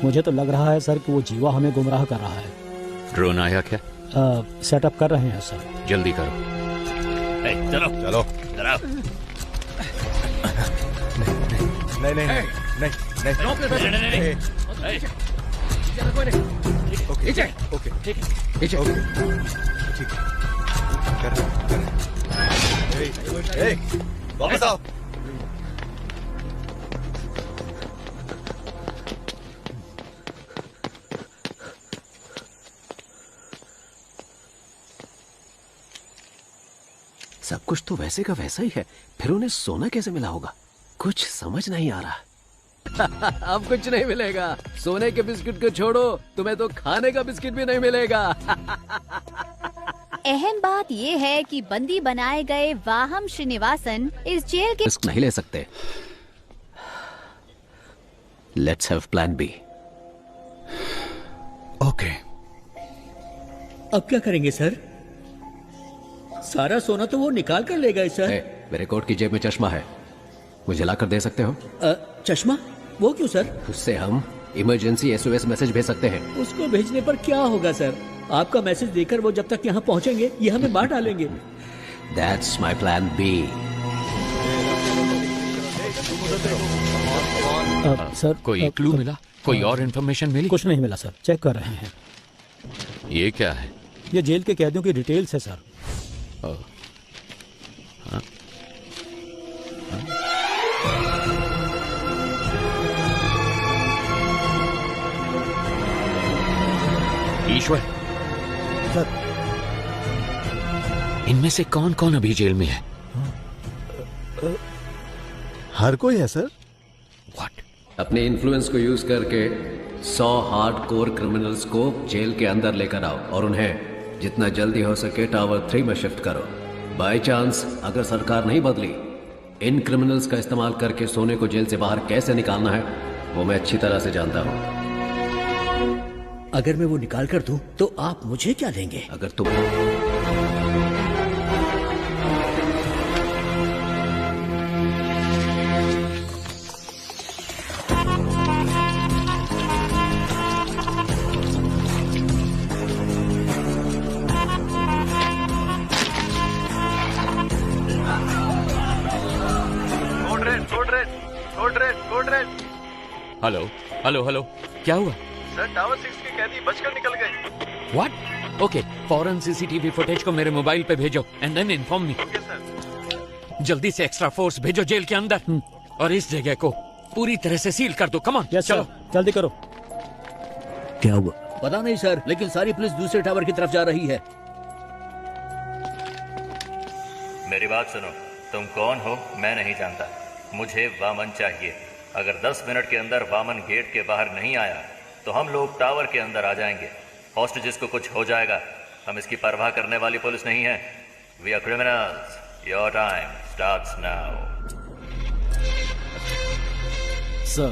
मुझे तो लग रहा है सर कि वो जीवा हमें गुमराह कर रहा है। ड्रोन आया क्या? सेटअप कर रहे हैं सर। जल्दी करो। चलो चलो। नहीं नहीं नहीं नहीं वापस आओ। सब कुछ तो वैसे का वैसा ही है, फिर उन्हें सोना कैसे मिला होगा? कुछ समझ नहीं आ रहा। अब कुछ नहीं मिलेगा। सोने के बिस्किट को छोड़ो, तुम्हें तो खाने का बिस्किट भी नहीं मिलेगा। अहम बात ये है कि बंदी बनाए गए वाहम श्रीनिवासन इस जेल के रिस्क नहीं ले सकते। Let's have plan B. Okay. अब क्या करेंगे सर? सारा सोना तो वो निकाल कर ले गए सर। मेरे कोट की जेब में चश्मा है, मुझे लाकर दे सकते हो? चश्मा? वो क्यों सर? उससे हम इमरजेंसी SOS मैसेज भेज सकते हैं। उसको भेजने पर क्या होगा सर? आपका मैसेज देकर वो जब तक यहाँ पहुँचेंगे ये हमें मार डालेंगे। That's my plan B. Sir कोई क्लू मिला? कोई और इन्फॉर्मेशन मिली? कुछ नहीं मिला सर, चेक कर रहे हैं। ये क्या है? ये जेल के कैदियों की डिटेल्स है सर। हाँ? ईश्वर सर, इनमें से कौन कौन अभी जेल में है? हर कोई है सर। अपने इन्फ्लुएंस को यूज करके 100 हार्डकोर क्रिमिनल्स को जेल के अंदर लेकर आओ और उन्हें जितना जल्दी हो सके टावर 3 में शिफ्ट करो। बाय चांस अगर सरकार नहीं बदली, इन क्रिमिनल्स का इस्तेमाल करके सोने को जेल से बाहर कैसे निकालना है वो मैं अच्छी तरह से जानता हूँ। अगर मैं वो निकाल कर दूं तो आप मुझे क्या देंगे? अगर तुम हेलो हेलो हेलो, क्या हुआ? सर टावर 6 के कैदी बचकर निकल गए। व्हाट? ओके, फौरन सीसीटीवी फुटेज को मेरे मोबाइल पे भेजो एंड देन इन्फॉर्म मी। जल्दी से एक्स्ट्रा फोर्स भेजो जेल के अंदर और इस जगह को पूरी तरह से सील कर दो। कम ऑन, चलो जल्दी करो। क्या हुआ? पता नहीं सर, लेकिन सारी पुलिस दूसरे टावर की तरफ जा रही है। मेरी बात सुनो, तुम कौन हो मैं नहीं जानता, मुझे वामन चाहिए। अगर 10 मिनट के अंदर वामन गेट के बाहर नहीं आया तो हम लोग टावर के अंदर आ जाएंगे। हॉस्टेजेस को कुछ हो जाएगा, हम इसकी परवाह करने वाली पुलिस नहीं है। We are criminals. Your time starts now. Sir,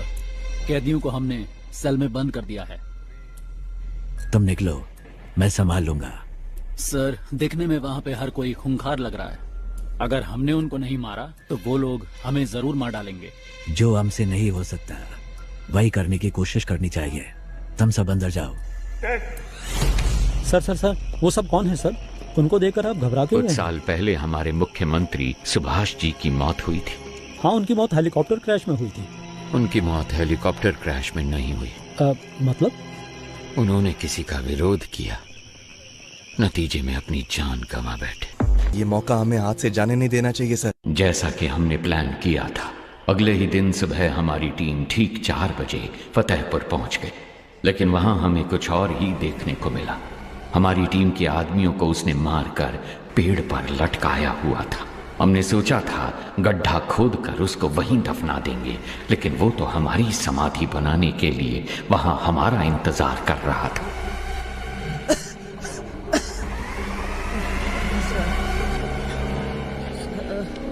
कैदियों को हमने सेल में बंद कर दिया है। तुम निकलो, मैं संभाल लूंगा। सर, देखने में वहाँ पे हर कोई खूंखार लग रहा है। अगर हमने उनको नहीं मारा तो वो लोग हमें जरूर मार डालेंगे। जो हमसे नहीं हो सकता वही करने की कोशिश करनी चाहिए। तुम सब अंदर जाओ। सर सर सर, वो सब कौन है सर? उनको देखकर आप घबरा क्यों कुछ गए? साल पहले हमारे मुख्यमंत्री सुभाष जी की मौत हुई थी। हाँ, उनकी मौत हेलीकॉप्टर क्रैश में हुई थी। उनकी मौत हेलीकॉप्टर क्रैश में नहीं हुई। मतलब? उन्होंने किसी का विरोध किया, नतीजे में अपनी जान गंवा बैठे। ये मौका हमें हाथ से जाने नहीं देना चाहिए सर। जैसा कि हमने प्लान किया था, अगले ही दिन सुबह हमारी टीम ठीक 4 बजे फतेहपुर पहुंच गई, लेकिन वहां हमें कुछ और ही देखने को मिला। हमारी टीम के आदमियों को उसने मारकर पेड़ पर लटकाया हुआ था। हमने सोचा था गड्ढा खोदकर उसको वहीं दफना देंगे, लेकिन वो तो हमारी समाधि बनाने के लिए वहां हमारा इंतजार कर रहा था।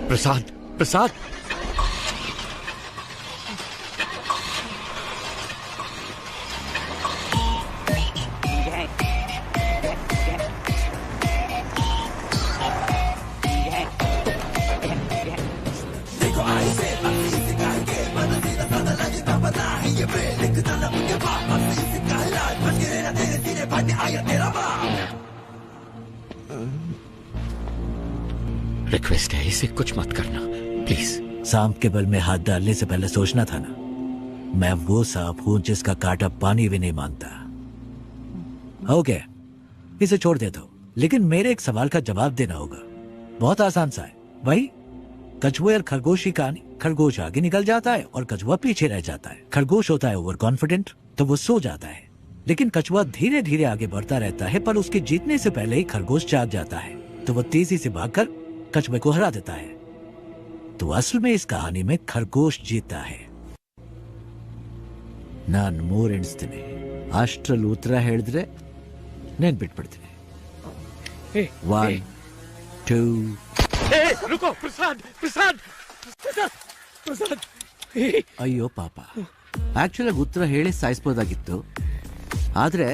प्रसाद, प्रसाद, रिक्वेस्ट है, इसे कुछ मत करना प्लीज। सांप के बल में हाथ डालने से पहले सोचना था ना। मैं वो सांप हूं जिसका कांटा पानी भी नहीं मानता। ओके, इसे छोड़ दे दो, लेकिन मेरे एक सवाल का जवाब देना होगा। बहुत आसान सा है, वही कछुए और खरगोश की कहानी। खरगोश आगे निकल जाता है और कछुआ पीछे रह जाता है। खरगोश होता है ओवर कॉन्फिडेंट, तो वो सो जाता है, लेकिन कछुआ धीरे धीरे आगे बढ़ता रहता है, पर उसके जीतने से पहले ही खरगोश जाग जाता है, तो वो तेजी से भागकर कछुए को हरा देता है। तो असल में इस कहानी में खरगोश जीता है। नान ಮೂರು ಎಣಿಸ್ತೀನಿ, ಅಷ್ಟರಲ್ಲಿ ಉತ್ತರ ಹೇಳಿದ್ರೆ ನೆನ್ಪಿಟ್ಬಿಡ್ತೀನಿ। 1 2 रुको प्रसाद, प्रसाद, प्रसाद, प्रसाद। ಅಯ್ಯೋ ಪಾಪ, ಆಕ್ಚುಲಿ ಉತ್ತರ ಹೇಳಿ ಸಾಯಿಸ್ಬೋದಾಗಿತ್ತು, ಆದ್ರೆ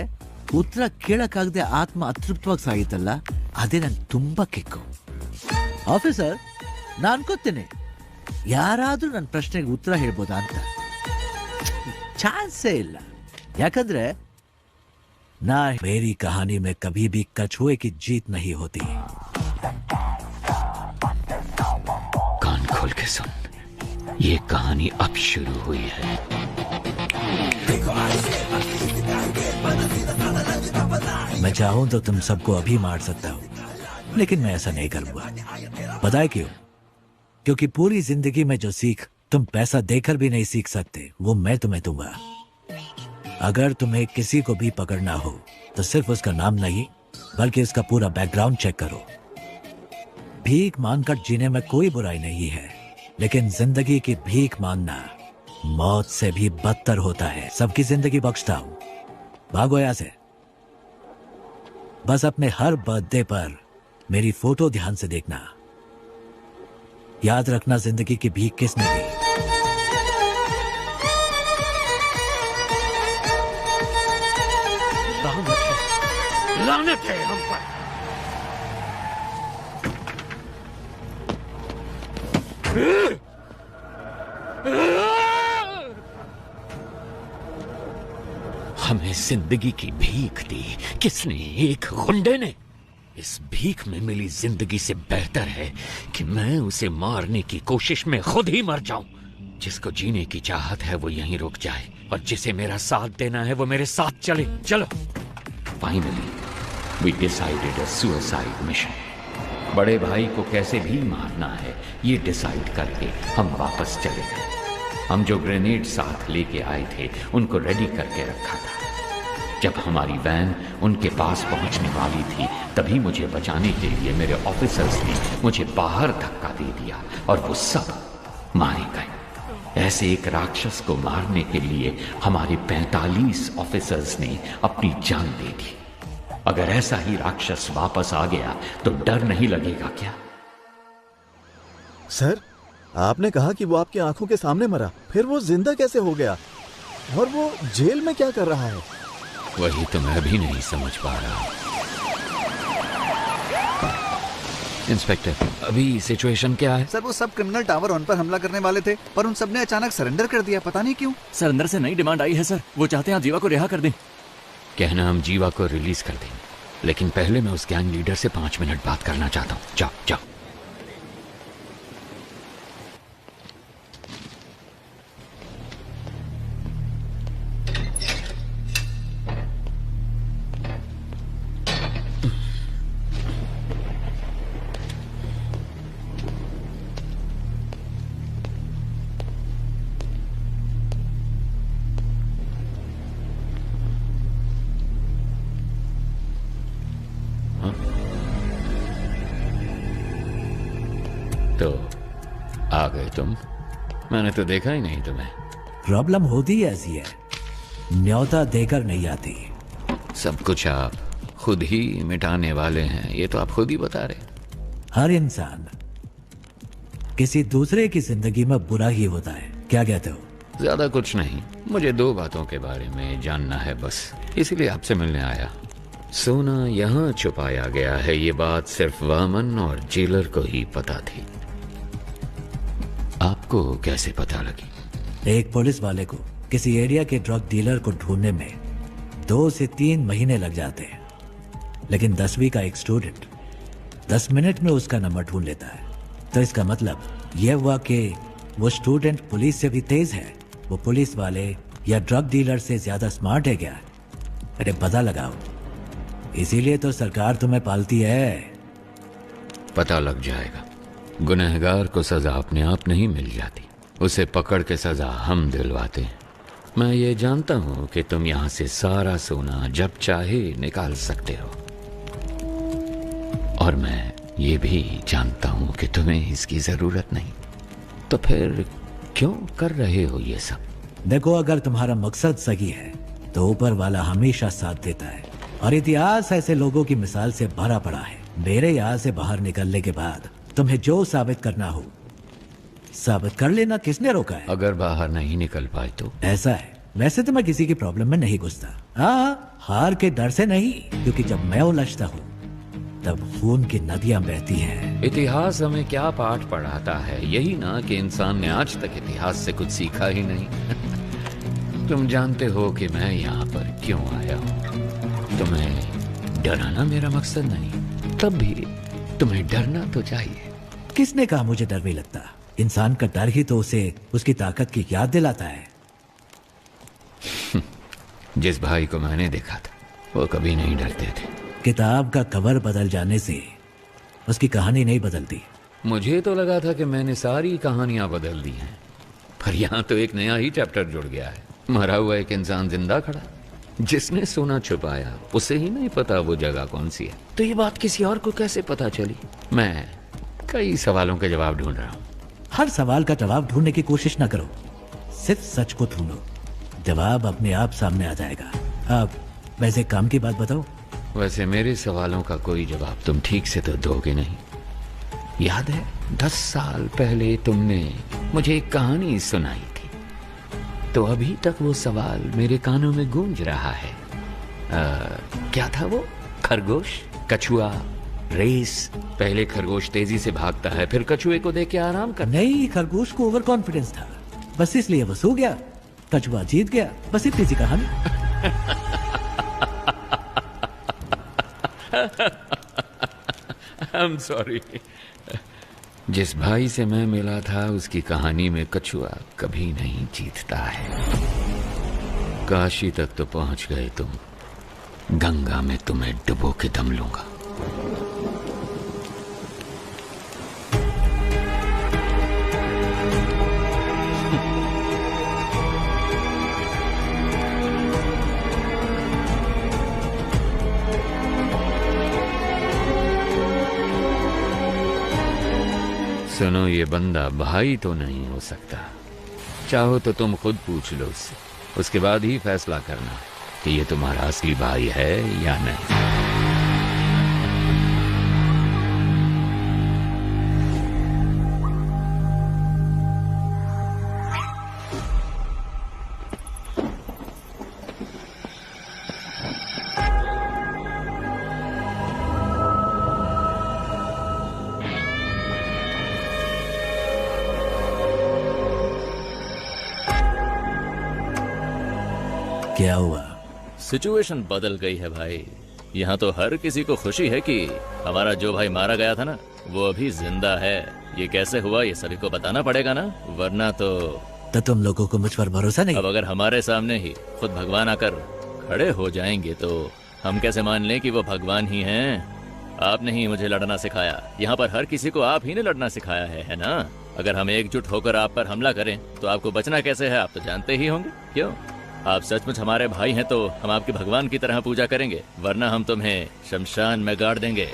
ಉತ್ತರ ಕೇಳಕ್ಕಾಗದೆ ಆತ್ಮ ಅತೃಪ್ತವಾಗಿ ಸಾಗಿತ್ತಲ್ಲ, ಅದೇ ನನ್ಗೆ ತುಂಬಾ ಕಿಕ್ಕು। ಆಫೀಸರ್, ನಾನು ಅನ್ಕೋತೀನಿ ಯಾರಾದ್ರೂ ನನ್ನ ಪ್ರಶ್ನೆಗೆ ಉತ್ತರ ಹೇಳ್ಬೋದಾ ಅಂತ। ಚಾನ್ಸೇ ಇಲ್ಲ, ಯಾಕಂದ್ರೆ ना मेरी कहानी में कभी भी कछुए की जीत नहीं होती। कान खोल के सुन, ये कहानी अब शुरू हुई है। मैं चाहूं तो तुम सबको अभी मार सकता हूं, लेकिन मैं ऐसा नहीं करूंगा। पता है क्यों? क्योंकि पूरी जिंदगी में जो सीख तुम पैसा देकर भी नहीं सीख सकते, वो मैं तुम्हें दूंगा। अगर तुम्हें किसी को भी पकड़ना हो तो सिर्फ उसका नाम नहीं, बल्कि उसका पूरा बैकग्राउंड चेक करो। भीख मांगकर जीने में कोई बुराई नहीं है, लेकिन जिंदगी की भीख मांगना मौत से भी बदतर होता है। सबकी जिंदगी बख्शता हूं, भागो यहां से। बस अपने हर बर्थडे पर मेरी फोटो ध्यान से देखना। याद रखना, जिंदगी की भीख किसने दी। लानत है हम पर। हमें जिंदगी की भीख दी किसने? एक गुंडे ने। इस भीख में मिली जिंदगी से बेहतर है कि मैं उसे मारने की कोशिश में खुद ही मर जाऊं। जिसको जीने की चाहत है वो यहीं रुक जाए, और जिसे मेरा साथ देना है वो मेरे साथ चले। चलो। Finally we decided a suicide mission. बड़े भाई को कैसे भी मारना है ये डिसाइड करके हम वापस चले गए। हम जो ग्रेनेड साथ लेके आए थे उनको रेडी करके रखा था। जब हमारी वैन उनके पास पहुंचने वाली थी तभी मुझे बचाने के लिए मेरे ऑफिसर्स ने मुझे बाहर धक्का दे दिया और वो सब मारे गए। ऐसे एक राक्षस को मारने के लिए हमारे 45 ऑफिसर्स ने अपनी जान दे दी। अगर ऐसा ही राक्षस वापस आ गया तो डर नहीं लगेगा क्या? सर, आपने कहा कि वो आपकी आंखों के सामने मरा, फिर वो जिंदा कैसे हो गया? और वो जेल में क्या कर रहा है? वही तो मैं भी नहीं समझ पा रहा। इंस्पेक्टर, अभी सिचुएशन क्या है? सर, वो सब क्रिमिनल टावर 1 पर हमला करने वाले थे, पर उन सब ने अचानक सरेंडर कर दिया। पता नहीं क्यों। सर, अंदर से नई डिमांड आई है सर। वो चाहते हैं आप जीवा को रिहा कर दें। कहना हम जीवा को रिलीज कर देंगे, लेकिन पहले मैं उस गैंग लीडर से 5 मिनट बात करना चाहता हूँ। जाओ जाओ। तो आ गए तुम? मैंने तो देखा ही नहीं तुम्हें। प्रॉब्लम होती ऐसी है, न्योता देकर नहीं आती। सब कुछ आप खुद ही मिटाने वाले हैं, ये तो आप खुद ही बता रहे। हर इंसान किसी दूसरे की जिंदगी में बुरा ही होता है, क्या कहते हो? ज्यादा कुछ नहीं, मुझे 2 बातों के बारे में जानना है बस, इसीलिए आपसे मिलने आया। सोना यहाँ छुपाया गया है, ये बात सिर्फ वामन और जेलर को ही पता थी। आपको कैसे पता लगी? एक पुलिस वाले को किसी एरिया के ड्रग डीलर को ढूंढने में 2 से 3 महीने लग जाते हैं, लेकिन 10वीं का एक स्टूडेंट 10 मिनट में उसका नंबर ढूंढ लेता है। तो इसका मतलब यह हुआ कि वो स्टूडेंट पुलिस से भी तेज है। वो पुलिस वाले या ड्रग डीलर से ज्यादा स्मार्ट है क्या? अरे पता लगाओ, इसीलिए तो सरकार तुम्हें पालती है। पता लग जाएगा। गुनहगार को सजा अपने आप नहीं मिल जाती, उसे पकड़ के सजा हम दिलवाते हैं। मैं ये जानता हूं कि तुम यहां से सारा सोना जब चाहे निकाल सकते हो, और मैं ये भी जानता हूं कि तुम्हें इसकी जरूरत नहीं। तो फिर क्यों कर रहे हो ये सब? देखो, अगर तुम्हारा मकसद सही है तो ऊपर वाला हमेशा साथ देता है, और इतिहास ऐसे लोगों की मिसाल से भरा पड़ा है। मेरे यहाँ से बाहर निकलने के बाद तुम्हें जो साबित करना हो साबित कर लेना, किसने रोका है? अगर बाहर नहीं निकल पाए तो? ऐसा है, वैसे तो मैं किसी की प्रॉब्लम में नहीं घुसता। हाँ, हार के डर से नहीं, क्योंकि जब मैं उलझता हूँ तब खून की नदियां बहती हैं। इतिहास हमें क्या पाठ पढ़ाता है? यही ना कि इंसान ने आज तक इतिहास से कुछ सीखा ही नहीं। तुम जानते हो कि मैं यहाँ पर क्यों आया हूँ? तुम्हें डराना मेरा मकसद नहीं, तब भी तुम्हें डरना तो चाहिए। किसने कहा मुझे डर नहीं लगता? इंसान का डर ही तो उसे उसकी ताकत की याद दिलाता है। जिस भाई को मैंने देखा था वो कभी नहीं डरते थे। किताब का कवर बदल जाने से उसकी कहानी नहीं बदलती। मुझे तो लगा था कि मैंने सारी कहानियां बदल दी हैं, पर यहाँ तो एक नया ही चैप्टर जुड़ गया है। मरा हुआ एक इंसान जिंदा खड़ा, जिसने सोना छुपाया उसे ही नहीं पता वो जगह कौन सी है। तो ये बात किसी और को कैसे पता चली? मैं कई सवालों के जवाब ढूंढ रहा हूँ। हर सवाल का जवाब ढूंढने की कोशिश ना करो, सिर्फ सच को ढूंढो, जवाब अपने आप सामने आ जाएगा। अब वैसे एक काम की बात बताओ। वैसे मेरे सवालों का कोई जवाब तुम ठीक से तो दोगे नहीं। याद है 10 साल पहले तुमने मुझे एक कहानी सुनाई थी, तो अभी तक वो सवाल मेरे कानों में गूंज रहा है। क्या था वो? खरगोश, कछुआ, रेस। पहले खरगोश तेजी से भागता है, फिर कछुए को देख के आराम कर। नहीं, खरगोश को ओवर कॉन्फिडेंस था, बस इसलिए वो सो गया। कछुआ जीत गया, बस इतनी सी कहानी। I'm sorry। जिस भाई से मैं मिला था उसकी कहानी में कछुआ कभी नहीं जीतता है। काशी तक तो पहुंच गए तुम, गंगा में तुम्हें डुबो के दम लूंगा। सुनो, ये बंदा भाई तो नहीं हो सकता। चाहो तो तुम खुद पूछ लो उससे, उसके बाद ही फैसला करना कि ये तुम्हारा असली भाई है या नहीं। क्या हुआ? सिचुएशन बदल गई है भाई। यहाँ तो हर किसी को खुशी है कि हमारा जो भाई मारा गया था ना, वो अभी जिंदा है। ये कैसे हुआ ये सभी को बताना पड़ेगा ना, वरना तो तुम लोगों को मुझ पर भरोसा नहीं? अब अगर हमारे सामने ही खुद भगवान आकर खड़े हो जाएंगे तो हम कैसे मान लें कि वो भगवान ही हैं? आपने ही मुझे लड़ना सिखाया, यहाँ पर हर किसी को आप ही ने लड़ना सिखाया है ना? अगर हम एकजुट होकर आप पर हमला करें तो आपको बचना कैसे है, आप तो जानते ही होंगे। क्यों? आप सचमुच हमारे भाई हैं तो हम आपके भगवान की तरह पूजा करेंगे, वरना हम तुम्हें शमशान में गाड़ देंगे।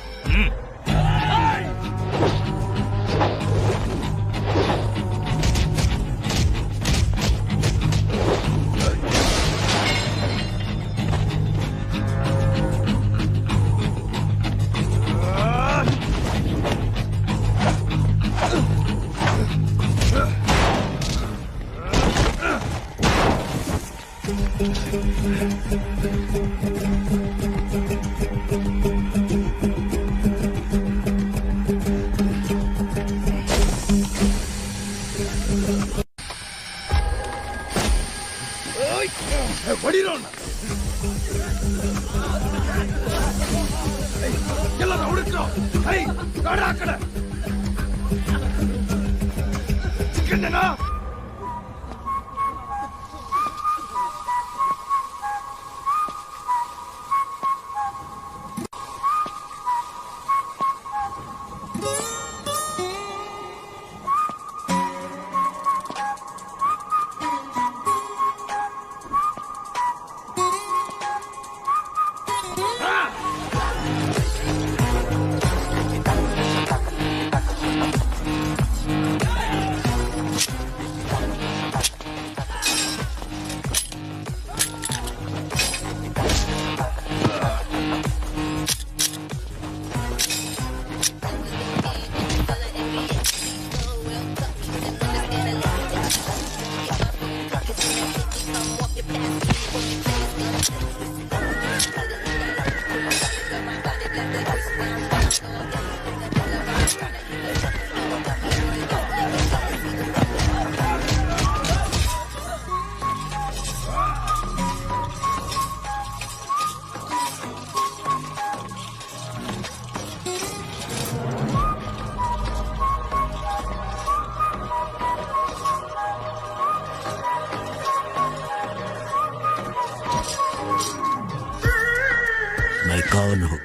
कौन हो,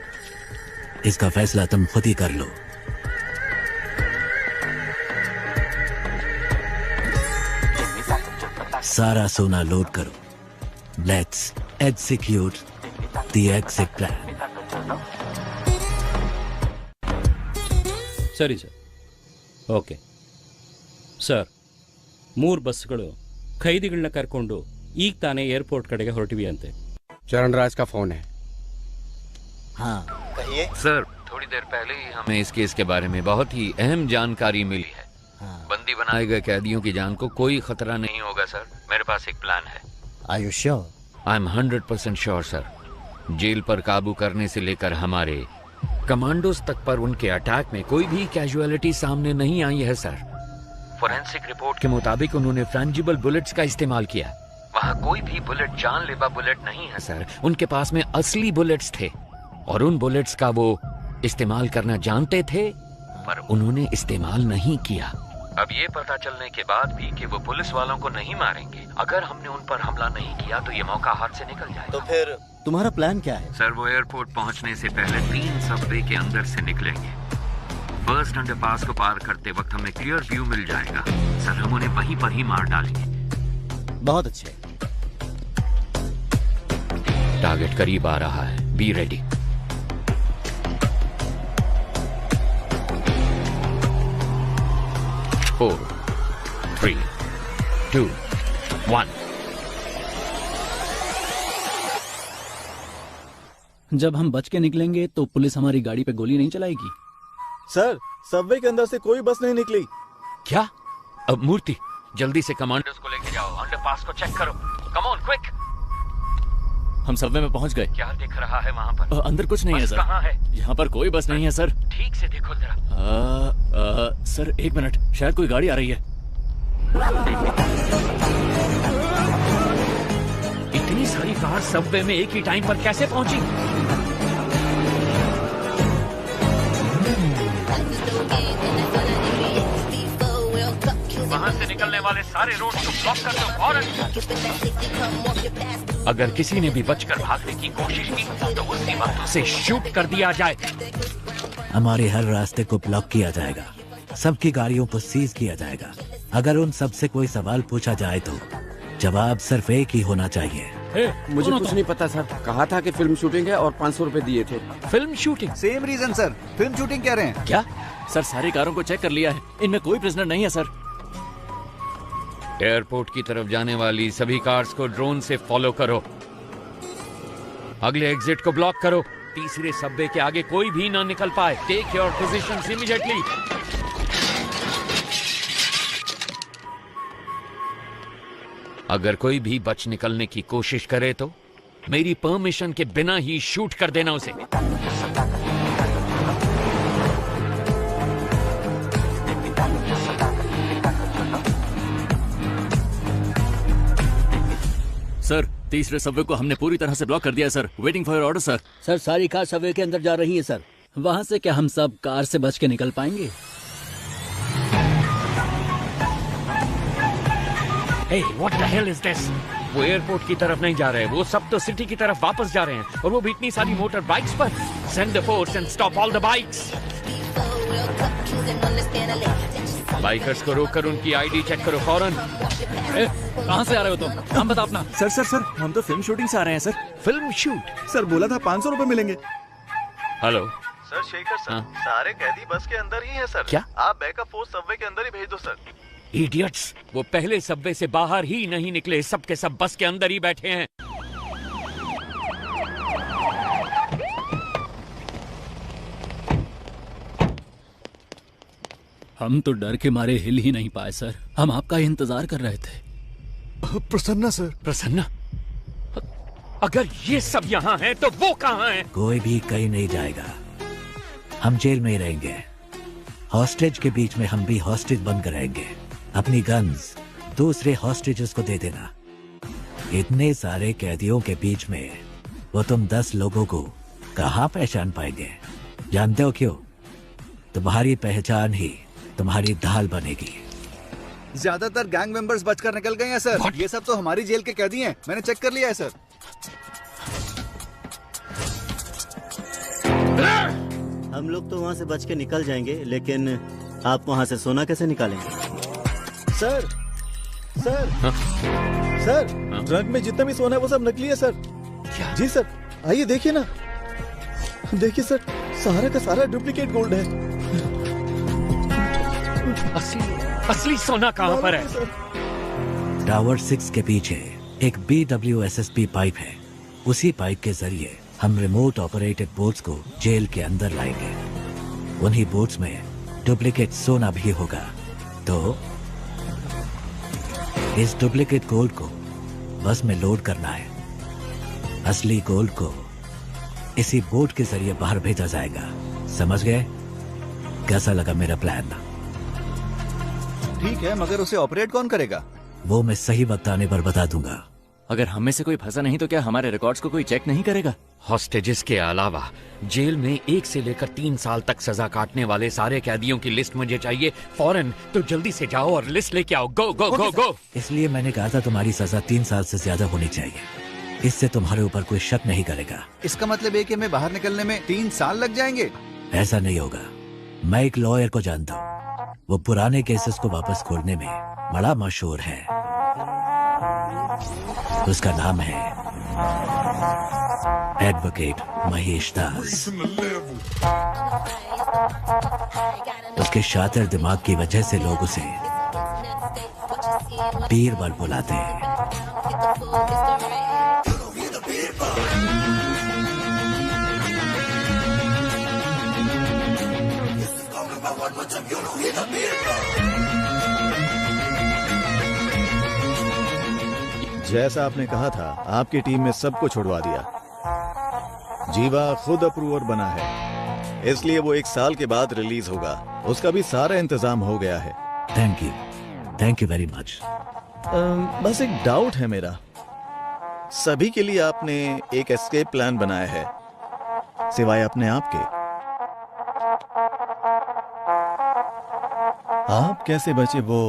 इसका फैसला तुम खुद ही कर लो। सारा सोना लोड करो। Let's execute the exit plan. ಸರಿ ಸರ್. ಓಕೆ ಸರ್, 3 ಬಸ್ಗಳು ಖೈದಿಗಳನ್ನ ಕರ್ಕೊಂಡು ಈಗ ತಾನೇ ಏರ್ಪೋರ್ಟ್ ಕಡೆಗೆ ಹೊರಟಿವಿ ಅಂತೆ. चरणराज का फोन है। हाँ कहिए सर, थोड़ी देर पहले ही हमें इस केस के बारे में बहुत ही अहम जानकारी मिली है। बंदी बनाए गए कैदियों की जान को कोई खतरा नहीं होगा सर। मेरे पास एक प्लान है। Are you sure? I am 100% sure sir. Jail पर काबू करने से लेकर हमारे कमांडोज तक पर उनके अटैक में कोई भी कैजुअलिटी सामने नहीं आई है सर। फोरेंसिक रिपोर्ट के मुताबिक उन्होंने फ्रेंजिबल बुलेट्स का इस्तेमाल किया। वहाँ कोई भी बुलेट जानलेवा बुलेट नहीं है सर। उनके पास में असली बुलेट्स थे और उन बुलेट्स का वो इस्तेमाल करना जानते थे, पर उन्होंने इस्तेमाल नहीं किया। अब ये पता चलने के बाद भी कि वो पुलिस वालों को नहीं मारेंगे, अगर हमने उन पर हमला नहीं किया तो ये मौका हाथ से निकल जाएगा। तो फिर तुम्हारा प्लान क्या है? सर, वो एयरपोर्ट पहुंचने से पहले 3 सबवे के अंदर से निकलेंगे। फर्स्ट अंडरपास को पार करते वक्त हमें क्लियर व्यू मिल जाएगा सर। हम उन्हें वहीं पर ही मार डालेंगे। बहुत अच्छे। टारगेट करीब आ रहा है, बी रेडी। Four, 3, 2, 1। जब हम बच के निकलेंगे तो पुलिस हमारी गाड़ी पे गोली नहीं चलाएगी। सर, सबवे के अंदर से कोई बस नहीं निकली। क्या? अब मूर्ति, जल्दी से कमांडर्स को लेके जाओ। अंडरपास को चेक करो। Come on quick. हम सबवे में पहुंच गए। क्या दिख रहा है वहाँ पर? अंदर कुछ नहीं है सर। कहाँ है? यहाँ पर कोई बस नहीं है सर। ठीक से देखो जरा। सर 1 मिनट, शायद कोई गाड़ी आ रही है। इतनी सारी कार सबवे में एक ही टाइम पर कैसे पहुंची? वहां से निकलने वाले सारे रोड को ब्लॉक कर दो फौरन। अगर किसी ने भी बचकर भागने की कोशिश की तो उसी वक्त उसे शूट कर दिया जाए। हमारे हर रास्ते को ब्लॉक किया जाएगा, सबकी गाड़ियों को सीज किया जाएगा। अगर उन सब से कोई सवाल पूछा जाए तो जवाब सिर्फ एक ही होना चाहिए। मुझे कुछ नहीं पता सर। कहा था कि फिल्म शूटिंग है और 500 रुपए दिए थे। Film shooting? Same reason sir, film shooting कह रहे हैं। क्या? सर सारी कारों को चेक कर लिया है, इनमें कोई प्रिजनर नहीं है सर। एयरपोर्ट की तरफ जाने वाली सभी कार्स को ड्रोन से फॉलो करो। अगले एग्जिट को ब्लॉक करो। तीसरे सबवे के आगे कोई भी ना निकल पाए। Take your positions immediately. अगर कोई भी बच निकलने की कोशिश करे तो मेरी परमिशन के बिना ही शूट कर देना उसे। सर तीसरे सबवे को हमने पूरी तरह से ब्लॉक कर दिया sir. Waiting for your order sir. Sir सारी कार सबवे के अंदर जा रही है सर। वहां से क्या हम सब कार से बच के निकल पाएंगे? Hey, what the hell is this? वो एयरपोर्ट की तरफ नहीं जा रहे, वो सब तो सिटी की तरफ वापस जा रहे हैं, और वो भी इतनी सारी मोटर बाइक्स पर। Send the force and stop all the bikes. Bikers को रोककर उनकी आईडी चेक करो फौरन। कहाँ से आ रहे हो तुम? नाम बता अपना। सर हम तो फिल्म शूटिंग से आ रहे हैं सर। Film shoot? सर बोला था 500 रुपए मिलेंगे। हेलो सर, शेखर सर, सारे कैदी बस के अंदर ही हैं सर। क्या? आप बैकअप फोर्स सबवे के अंदर ही भेज दो सर। इडियट्स, वो पहले सबवे से बाहर ही नहीं निकले, सब के सब बस के अंदर ही बैठे हैं। हम तो डर के मारे हिल ही नहीं पाए सर। हम आपका इंतजार कर रहे थे। प्रसन्ना सर। प्रसन्ना? अगर ये सब यहाँ हैं तो वो कहाँ हैं? कोई भी कहीं नहीं जाएगा, हम जेल में ही रहेंगे। हॉस्टेज के बीच में हम भी हॉस्टेज बनकर रहेंगे। अपनी गन्स दूसरे हॉस्टेजेस को दे देना। इतने सारे कैदियों के बीच में वो तुम 10 लोगों को कहाँ पहचान पाएंगे? जानते हो क्यों? तुम्हारी पहचान ही तुम्हारी ढाल बनेगी। ज्यादातर गैंग मेंबर्स बचकर निकल गए हैं सर। ये सब तो हमारी जेल के कैदी हैं, मैंने चेक कर लिया है सर। हम लोग तो वहाँ से बच के निकल जाएंगे, लेकिन आप वहाँ से सोना कैसे निकालेंगे? सर सर सर, ट्रक में जितना भी सोना है वो सब नकली है सर। जी सर, आइए देखिए ना, देखिए सर, सारा का सारा डुप्लीकेट गोल्ड है। असली सोना कहाँ पर है? टावर 6 के पीछे एक BWSSP पाइप है। उसी पाइप के जरिए हम रिमोट ऑपरेटेड बोट्स को जेल के अंदर लाएंगे। उन्हीं बोट्स में डुप्लीकेट सोना भी होगा। तो इस डुप्लीकेट गोल्ड को बस में लोड करना है। असली गोल्ड को इसी बोट के जरिए बाहर भेजा जाएगा। समझ गए? कैसा लगा मेरा प्लान? ठीक है, मगर उसे ऑपरेट कौन करेगा? वो मैं सही वक्त आने पर बता दूंगा। अगर हम में से कोई फंसा नहीं तो क्या हमारे रिकॉर्ड्स को कोई चेक नहीं करेगा? हॉस्टेजेस के अलावा जेल में 1 से लेकर 3 साल तक सजा काटने वाले सारे कैदियों की लिस्ट मुझे चाहिए फौरन। तो जल्दी से जाओ और लिस्ट लेके आओ। गो गो गो गो। इसलिए मैंने कहा था तुम्हारी सजा 3 साल से ज्यादा होनी चाहिए। इससे तुम्हारे ऊपर कोई शक नहीं करेगा। इसका मतलब है कि हमें बाहर निकलने में 3 साल लग जाएंगे? ऐसा नहीं होगा। मैं एक लॉयर को जानता हूँ, वो पुराने केसेस को वापस खोलने में बड़ा मशहूर है। उसका नाम है एडवोकेट महेश दास। उसके शातिर दिमाग की वजह से लोग उसे बीरबल बुलाते हैं। जैसा आपने कहा था, आपकी टीम में सबको छुड़वा दिया। जीवा खुद अप्रूवर बना है, इसलिए वो 1 साल के बाद रिलीज होगा। उसका भी सारा इंतजाम हो गया है। Thank you very much. बस एक डाउट है मेरा। सभी के लिए आपने एक एस्केप प्लान बनाया है, सिवाय अपने आप के। आप कैसे बचे वो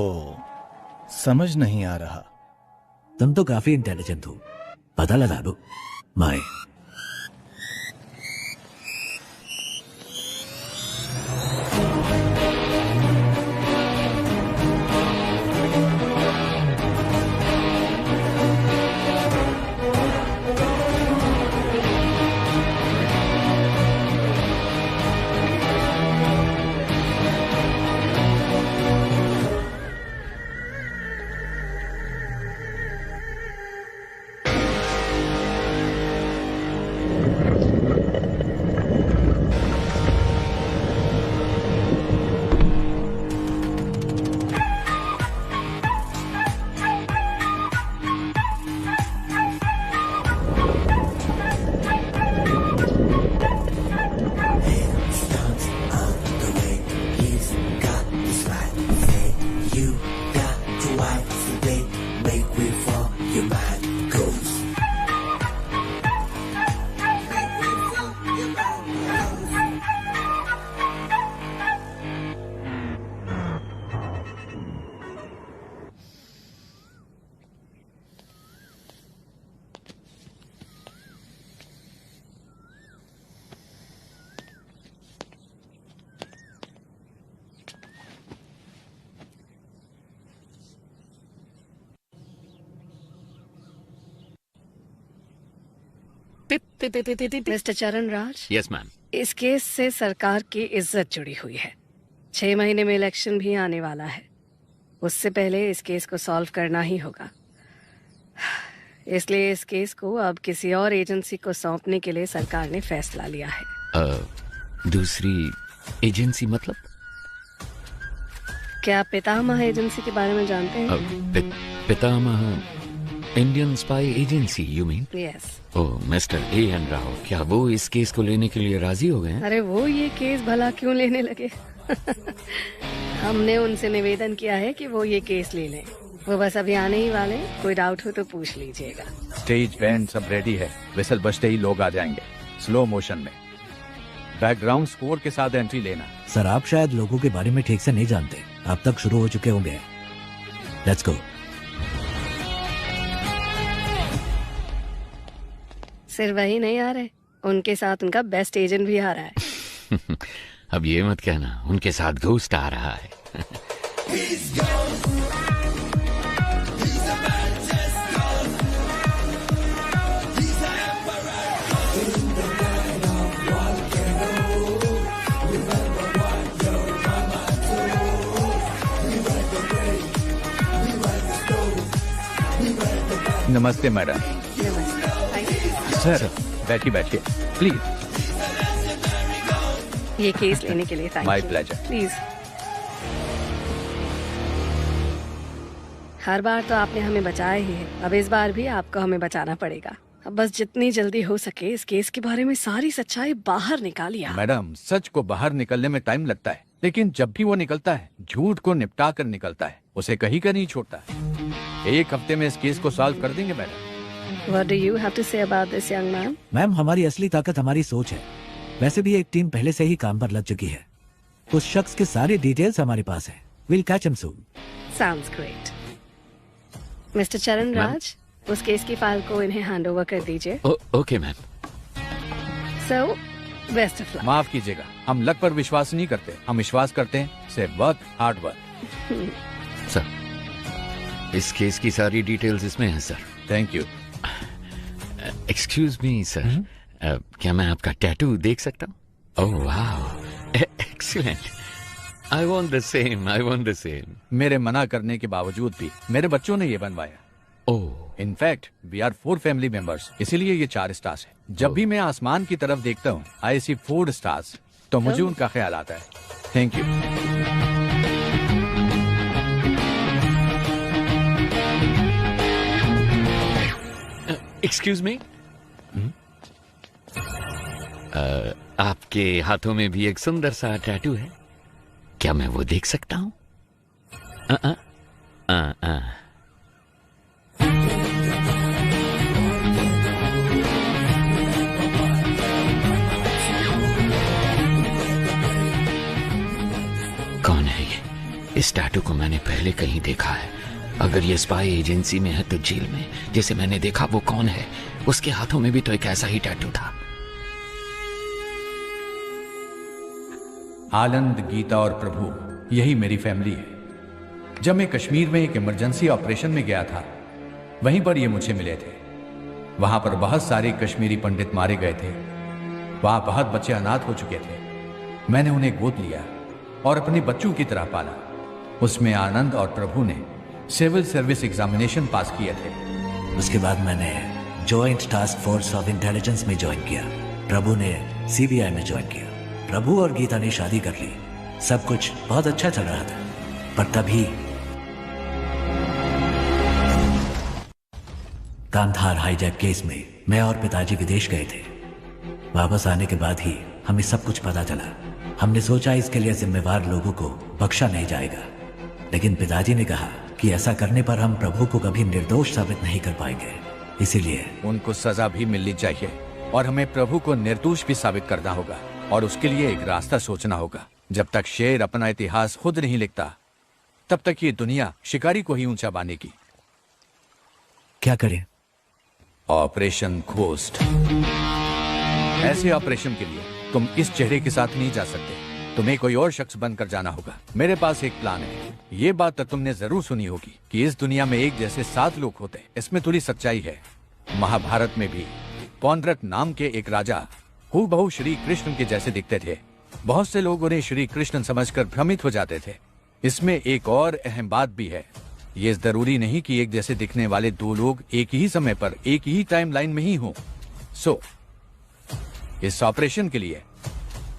समझ नहीं आ रहा। तुम तो काफी इंटेलिजेंट हो, पता लगा दो। माए मिस्टर चरण राज, यस मैम। इस केस से सरकार की इज्जत जुड़ी हुई है। 6 महीने में इलेक्शन भी आने वाला है। उससे पहले इस केस को सॉल्व करना ही होगा। इसलिए इस केस को अब किसी और एजेंसी को सौंपने के लिए सरकार ने फैसला लिया है। दूसरी एजेंसी मतलब? क्या आप पितामह एजेंसी के बारे में जानते हैं? पितामह Indian spy agency you mean? Yes. Oh, mister A.N. Rao, क्या वो इस केस को लेने के लिए राजी हो गए हैं? अरे वो ये केस भला क्यों लेने लगे? हमने उनसे निवेदन किया है कि वो ये केस ले लें। वो बस अभी आने ही वाले, कोई डाउट हो तो पूछ लीजिएगा। स्टेज बैंड सब रेडी है, विसल बजते ही लोग आ जाएंगे स्लो मोशन में। बैकग्राउंड स्कोर के साथ एंट्री लेना। सर, आप शायद लोगों के बारे में ठीक से नहीं जानते। अब तक शुरू हो चुके होंगे। Let's go. सिर्फ वही नहीं आ रहे, उनके साथ उनका बेस्ट एजेंट भी आ रहा है। अब ये मत कहना उनके साथ घोस्ट आ रहा है। नमस्ते मैडम। सर बैठिए बैठिए प्लीज। ये केस लेने के लिए thank you. My pleasure. Please. हर बार तो आपने हमें बचाया ही है, अब इस बार भी आपको हमें बचाना पड़ेगा। अब बस जितनी जल्दी हो सके इस केस के बारे में सारी सच्चाई बाहर निकालिए। मैडम सच को बाहर निकलने में टाइम लगता है, लेकिन जब भी वो निकलता है झूठ को निपटा कर निकलता है, उसे कहीं का नहीं छोड़ता है। 1 हफ्ते में इस केस को सॉल्व कर देंगे madam. What do you have to say about this, young man? Ma'am हमारी असली ताकत हमारी सोच है। वैसे भी एक टीम पहले से ही काम पर लग चुकी है। उस शख्स के सारी डिटेल्स हमारे पास है। We'll catch him soon. Sounds great. Mister चरण राज, उस केस की फाइल को इन्हें हैंड ओवर कर दीजिए। Okay ma'am. So, best of luck. माफ कीजिएगा, हम लक पर विश्वास नहीं करते, हम विश्वास करते हैं सिर्फ वर्क, हार्ड वर्क। सर इस केस की सारी डिटेल्स इसमें हैं sir. Thank you. Excuse me sir, क्या मैं आपका टैटू देख सकता हूँ? ओह वाह, excellent. I want the same, I want the same. मेरे मना करने के बावजूद भी मेरे बच्चों ने ये बनवाया। Oh in fact we are 4 family members, इसीलिए ये 4 स्टार्स है। जब भी मैं आसमान की तरफ देखता हूँ आई सी 4 स्टार्स, तो मुझे उनका ख्याल आता है। Thank you. एक्सक्यूज मी, आपके हाथों में भी एक सुंदर सा टैटू है, क्या मैं वो देख सकता हूँ? कौन है ये? इस टैटू को मैंने पहले कहीं देखा है। अगर ये स्पाई एजेंसी में है तो जेल में जिसे मैंने देखा वो कौन है? उसके हाथों में भी तो एक ऐसा ही टैटू था। आनंद, गीता और प्रभु यही मेरी फैमिली है। जब मैं कश्मीर में एक इमरजेंसी ऑपरेशन में गया था, वहीं पर ये मुझे मिले थे। वहां पर बहुत सारे कश्मीरी पंडित मारे गए थे। वहां बहुत बच्चे अनाथ हो चुके थे। मैंने उन्हें गोद लिया और अपने बच्चों की तरह पाला। उसमें आनंद और प्रभु ने सिविल सर्विस एग्जामिनेशन पास किए थे। उसके बाद मैंने joint task force of intelligence में ज्वाइन किया। प्रभु ने सीबीआई में ज्वाइन किया। प्रभु और गीता ने शादी कर ली। सब कुछ बहुत अच्छा चल रहा था, पर तभी कांधार हाईजैक केस में मैं और पिताजी विदेश गए थे। वापस आने के बाद ही हमें सब कुछ पता चला। हमने सोचा इसके लिए जिम्मेवार लोगों को बख्शा नहीं जाएगा, लेकिन पिताजी ने कहा कि ऐसा करने पर हम प्रभु को कभी निर्दोष साबित नहीं कर पाएंगे। इसीलिए उनको सजा भी मिलनी चाहिए और हमें प्रभु को निर्दोष भी साबित करना होगा, और उसके लिए एक रास्ता सोचना होगा। जब तक शेर अपना इतिहास खुद नहीं लिखता, तब तक ये दुनिया शिकारी को ही ऊंचा बांधेगी। क्या करें? Operation ghost. ऐसे ऑपरेशन के लिए तुम इस चेहरे के साथ नहीं जा सकते, तुम्हें कोई और शख्स बनकर जाना होगा। मेरे पास एक प्लान है। ये बात तो तुमने जरूर सुनी होगी कि इस दुनिया में एक जैसे 7 लोग होते हैं। इसमें थोड़ी सच्चाई है। महाभारत में भी पौंड्रक नाम के एक राजा हूबहू श्री कृष्ण के जैसे दिखते थे। बहुत से लोग उन्हें श्री कृष्ण समझकर भ्रमित हो जाते थे। इसमें एक और अहम बात भी है। ये जरूरी नहीं कि एक जैसे दिखने वाले 2 लोग एक ही समय पर एक ही टाइम लाइन में ही हों। सो इस ऑपरेशन के लिए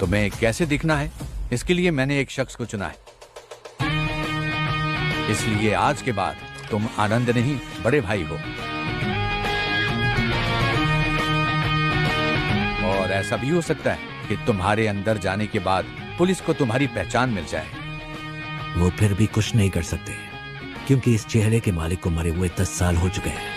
तुम्हें कैसे दिखना है, इसके लिए मैंने एक शख्स को चुना है। इसलिए आज के बाद तुम आनंद नहीं, बड़े भाई हो। और ऐसा भी हो सकता है कि तुम्हारे अंदर जाने के बाद पुलिस को तुम्हारी पहचान मिल जाए। वो फिर भी कुछ नहीं कर सकते, क्योंकि इस चेहरे के मालिक को मरे हुए 10 साल हो चुके हैं।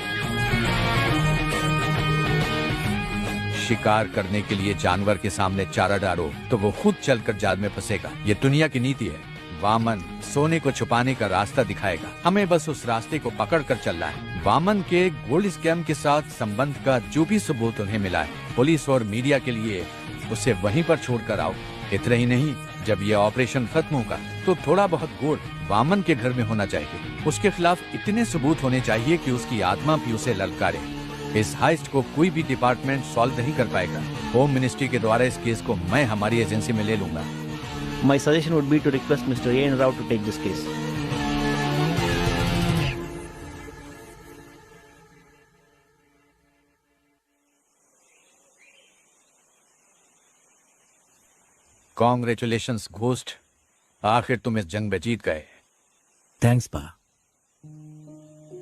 शिकार करने के लिए जानवर के सामने चारा डालो तो वो खुद चलकर जाल में फंसेगा। ये दुनिया की नीति है। वामन सोने को छुपाने का रास्ता दिखाएगा, हमें बस उस रास्ते को पकड़ कर चलना है। वामन के गोल्ड स्कैम के साथ संबंध का जो भी सबूत उन्हें मिला है, पुलिस और मीडिया के लिए उसे वहीं पर छोड़कर आओ। इतना ही नहीं, जब ये ऑपरेशन खत्म होगा तो थोड़ा बहुत गोल्ड वामन के घर में होना चाहिए। उसके खिलाफ इतने सबूत होने चाहिए कि उसकी आत्मा भी उसे ललकारे। इस हाइस्ट को कोई भी डिपार्टमेंट सॉल्व नहीं कर पाएगा। होम मिनिस्ट्री के द्वारा इस केस को मैं हमारी एजेंसी में ले लूंगा। My suggestion would be to request Mr. A. N. Rao to take this case. Congratulations ghost, आखिर तुम इस जंग में जीत गए। थैंक्स पा,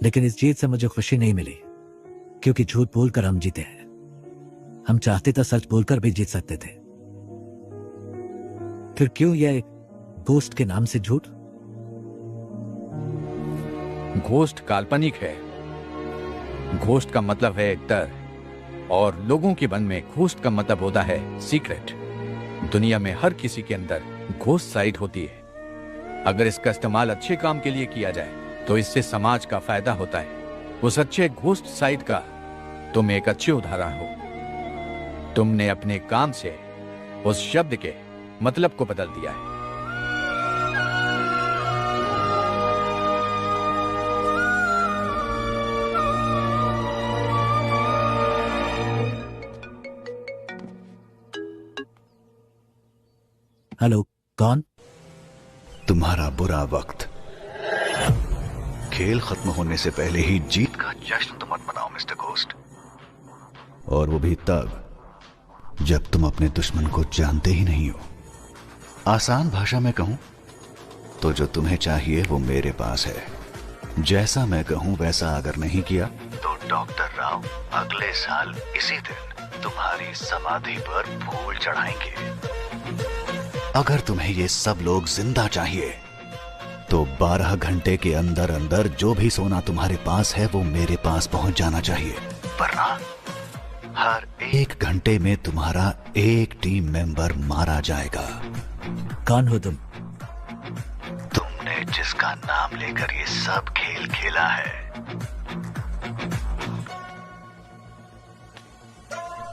लेकिन इस जीत से मुझे खुशी नहीं मिली, क्योंकि झूठ बोलकर हम जीते हैं। हम चाहते तो सच बोलकर भी जीत सकते थे। फिर क्यों यह घोस्ट के नाम से झूठ? घोस्ट काल्पनिक है। घोस्ट का मतलब है डर, और लोगों के मन में घोस्ट का मतलब होता है सीक्रेट। दुनिया में हर किसी के अंदर घोस्ट साइड होती है। अगर इसका इस्तेमाल अच्छे काम के लिए किया जाए तो इससे समाज का फायदा होता है। उस अच्छे घोस्ट साइड का तुम एक अच्छे उदाहरण हो। तुमने अपने काम से उस शब्द के मतलब को बदल दिया है। हेलो, कौन? तुम्हारा बुरा वक्त। खेल खत्म होने से पहले ही जीत का जश्न तो मत मनाओ मिस्टर घोस्ट, और वो भी तब जब तुम अपने दुश्मन को जानते ही नहीं हो। आसान भाषा में कहूं तो जो तुम्हें चाहिए वो मेरे पास है। जैसा मैं कहूं वैसा अगर नहीं किया तो डॉक्टर राव अगले साल इसी दिन तुम्हारी समाधि पर फूल चढ़ाएंगे। अगर तुम्हें ये सब लोग जिंदा चाहिए तो 12 घंटे के अंदर अंदर जो भी सोना तुम्हारे पास है वो मेरे पास पहुंच जाना चाहिए, वरना हर 1 घंटे में तुम्हारा एक टीम मेंबर मारा जाएगा। कौन हो तुम? तुमने जिसका नाम लेकर ये सब खेल खेला है,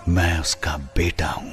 मैं उसका बेटा हूं।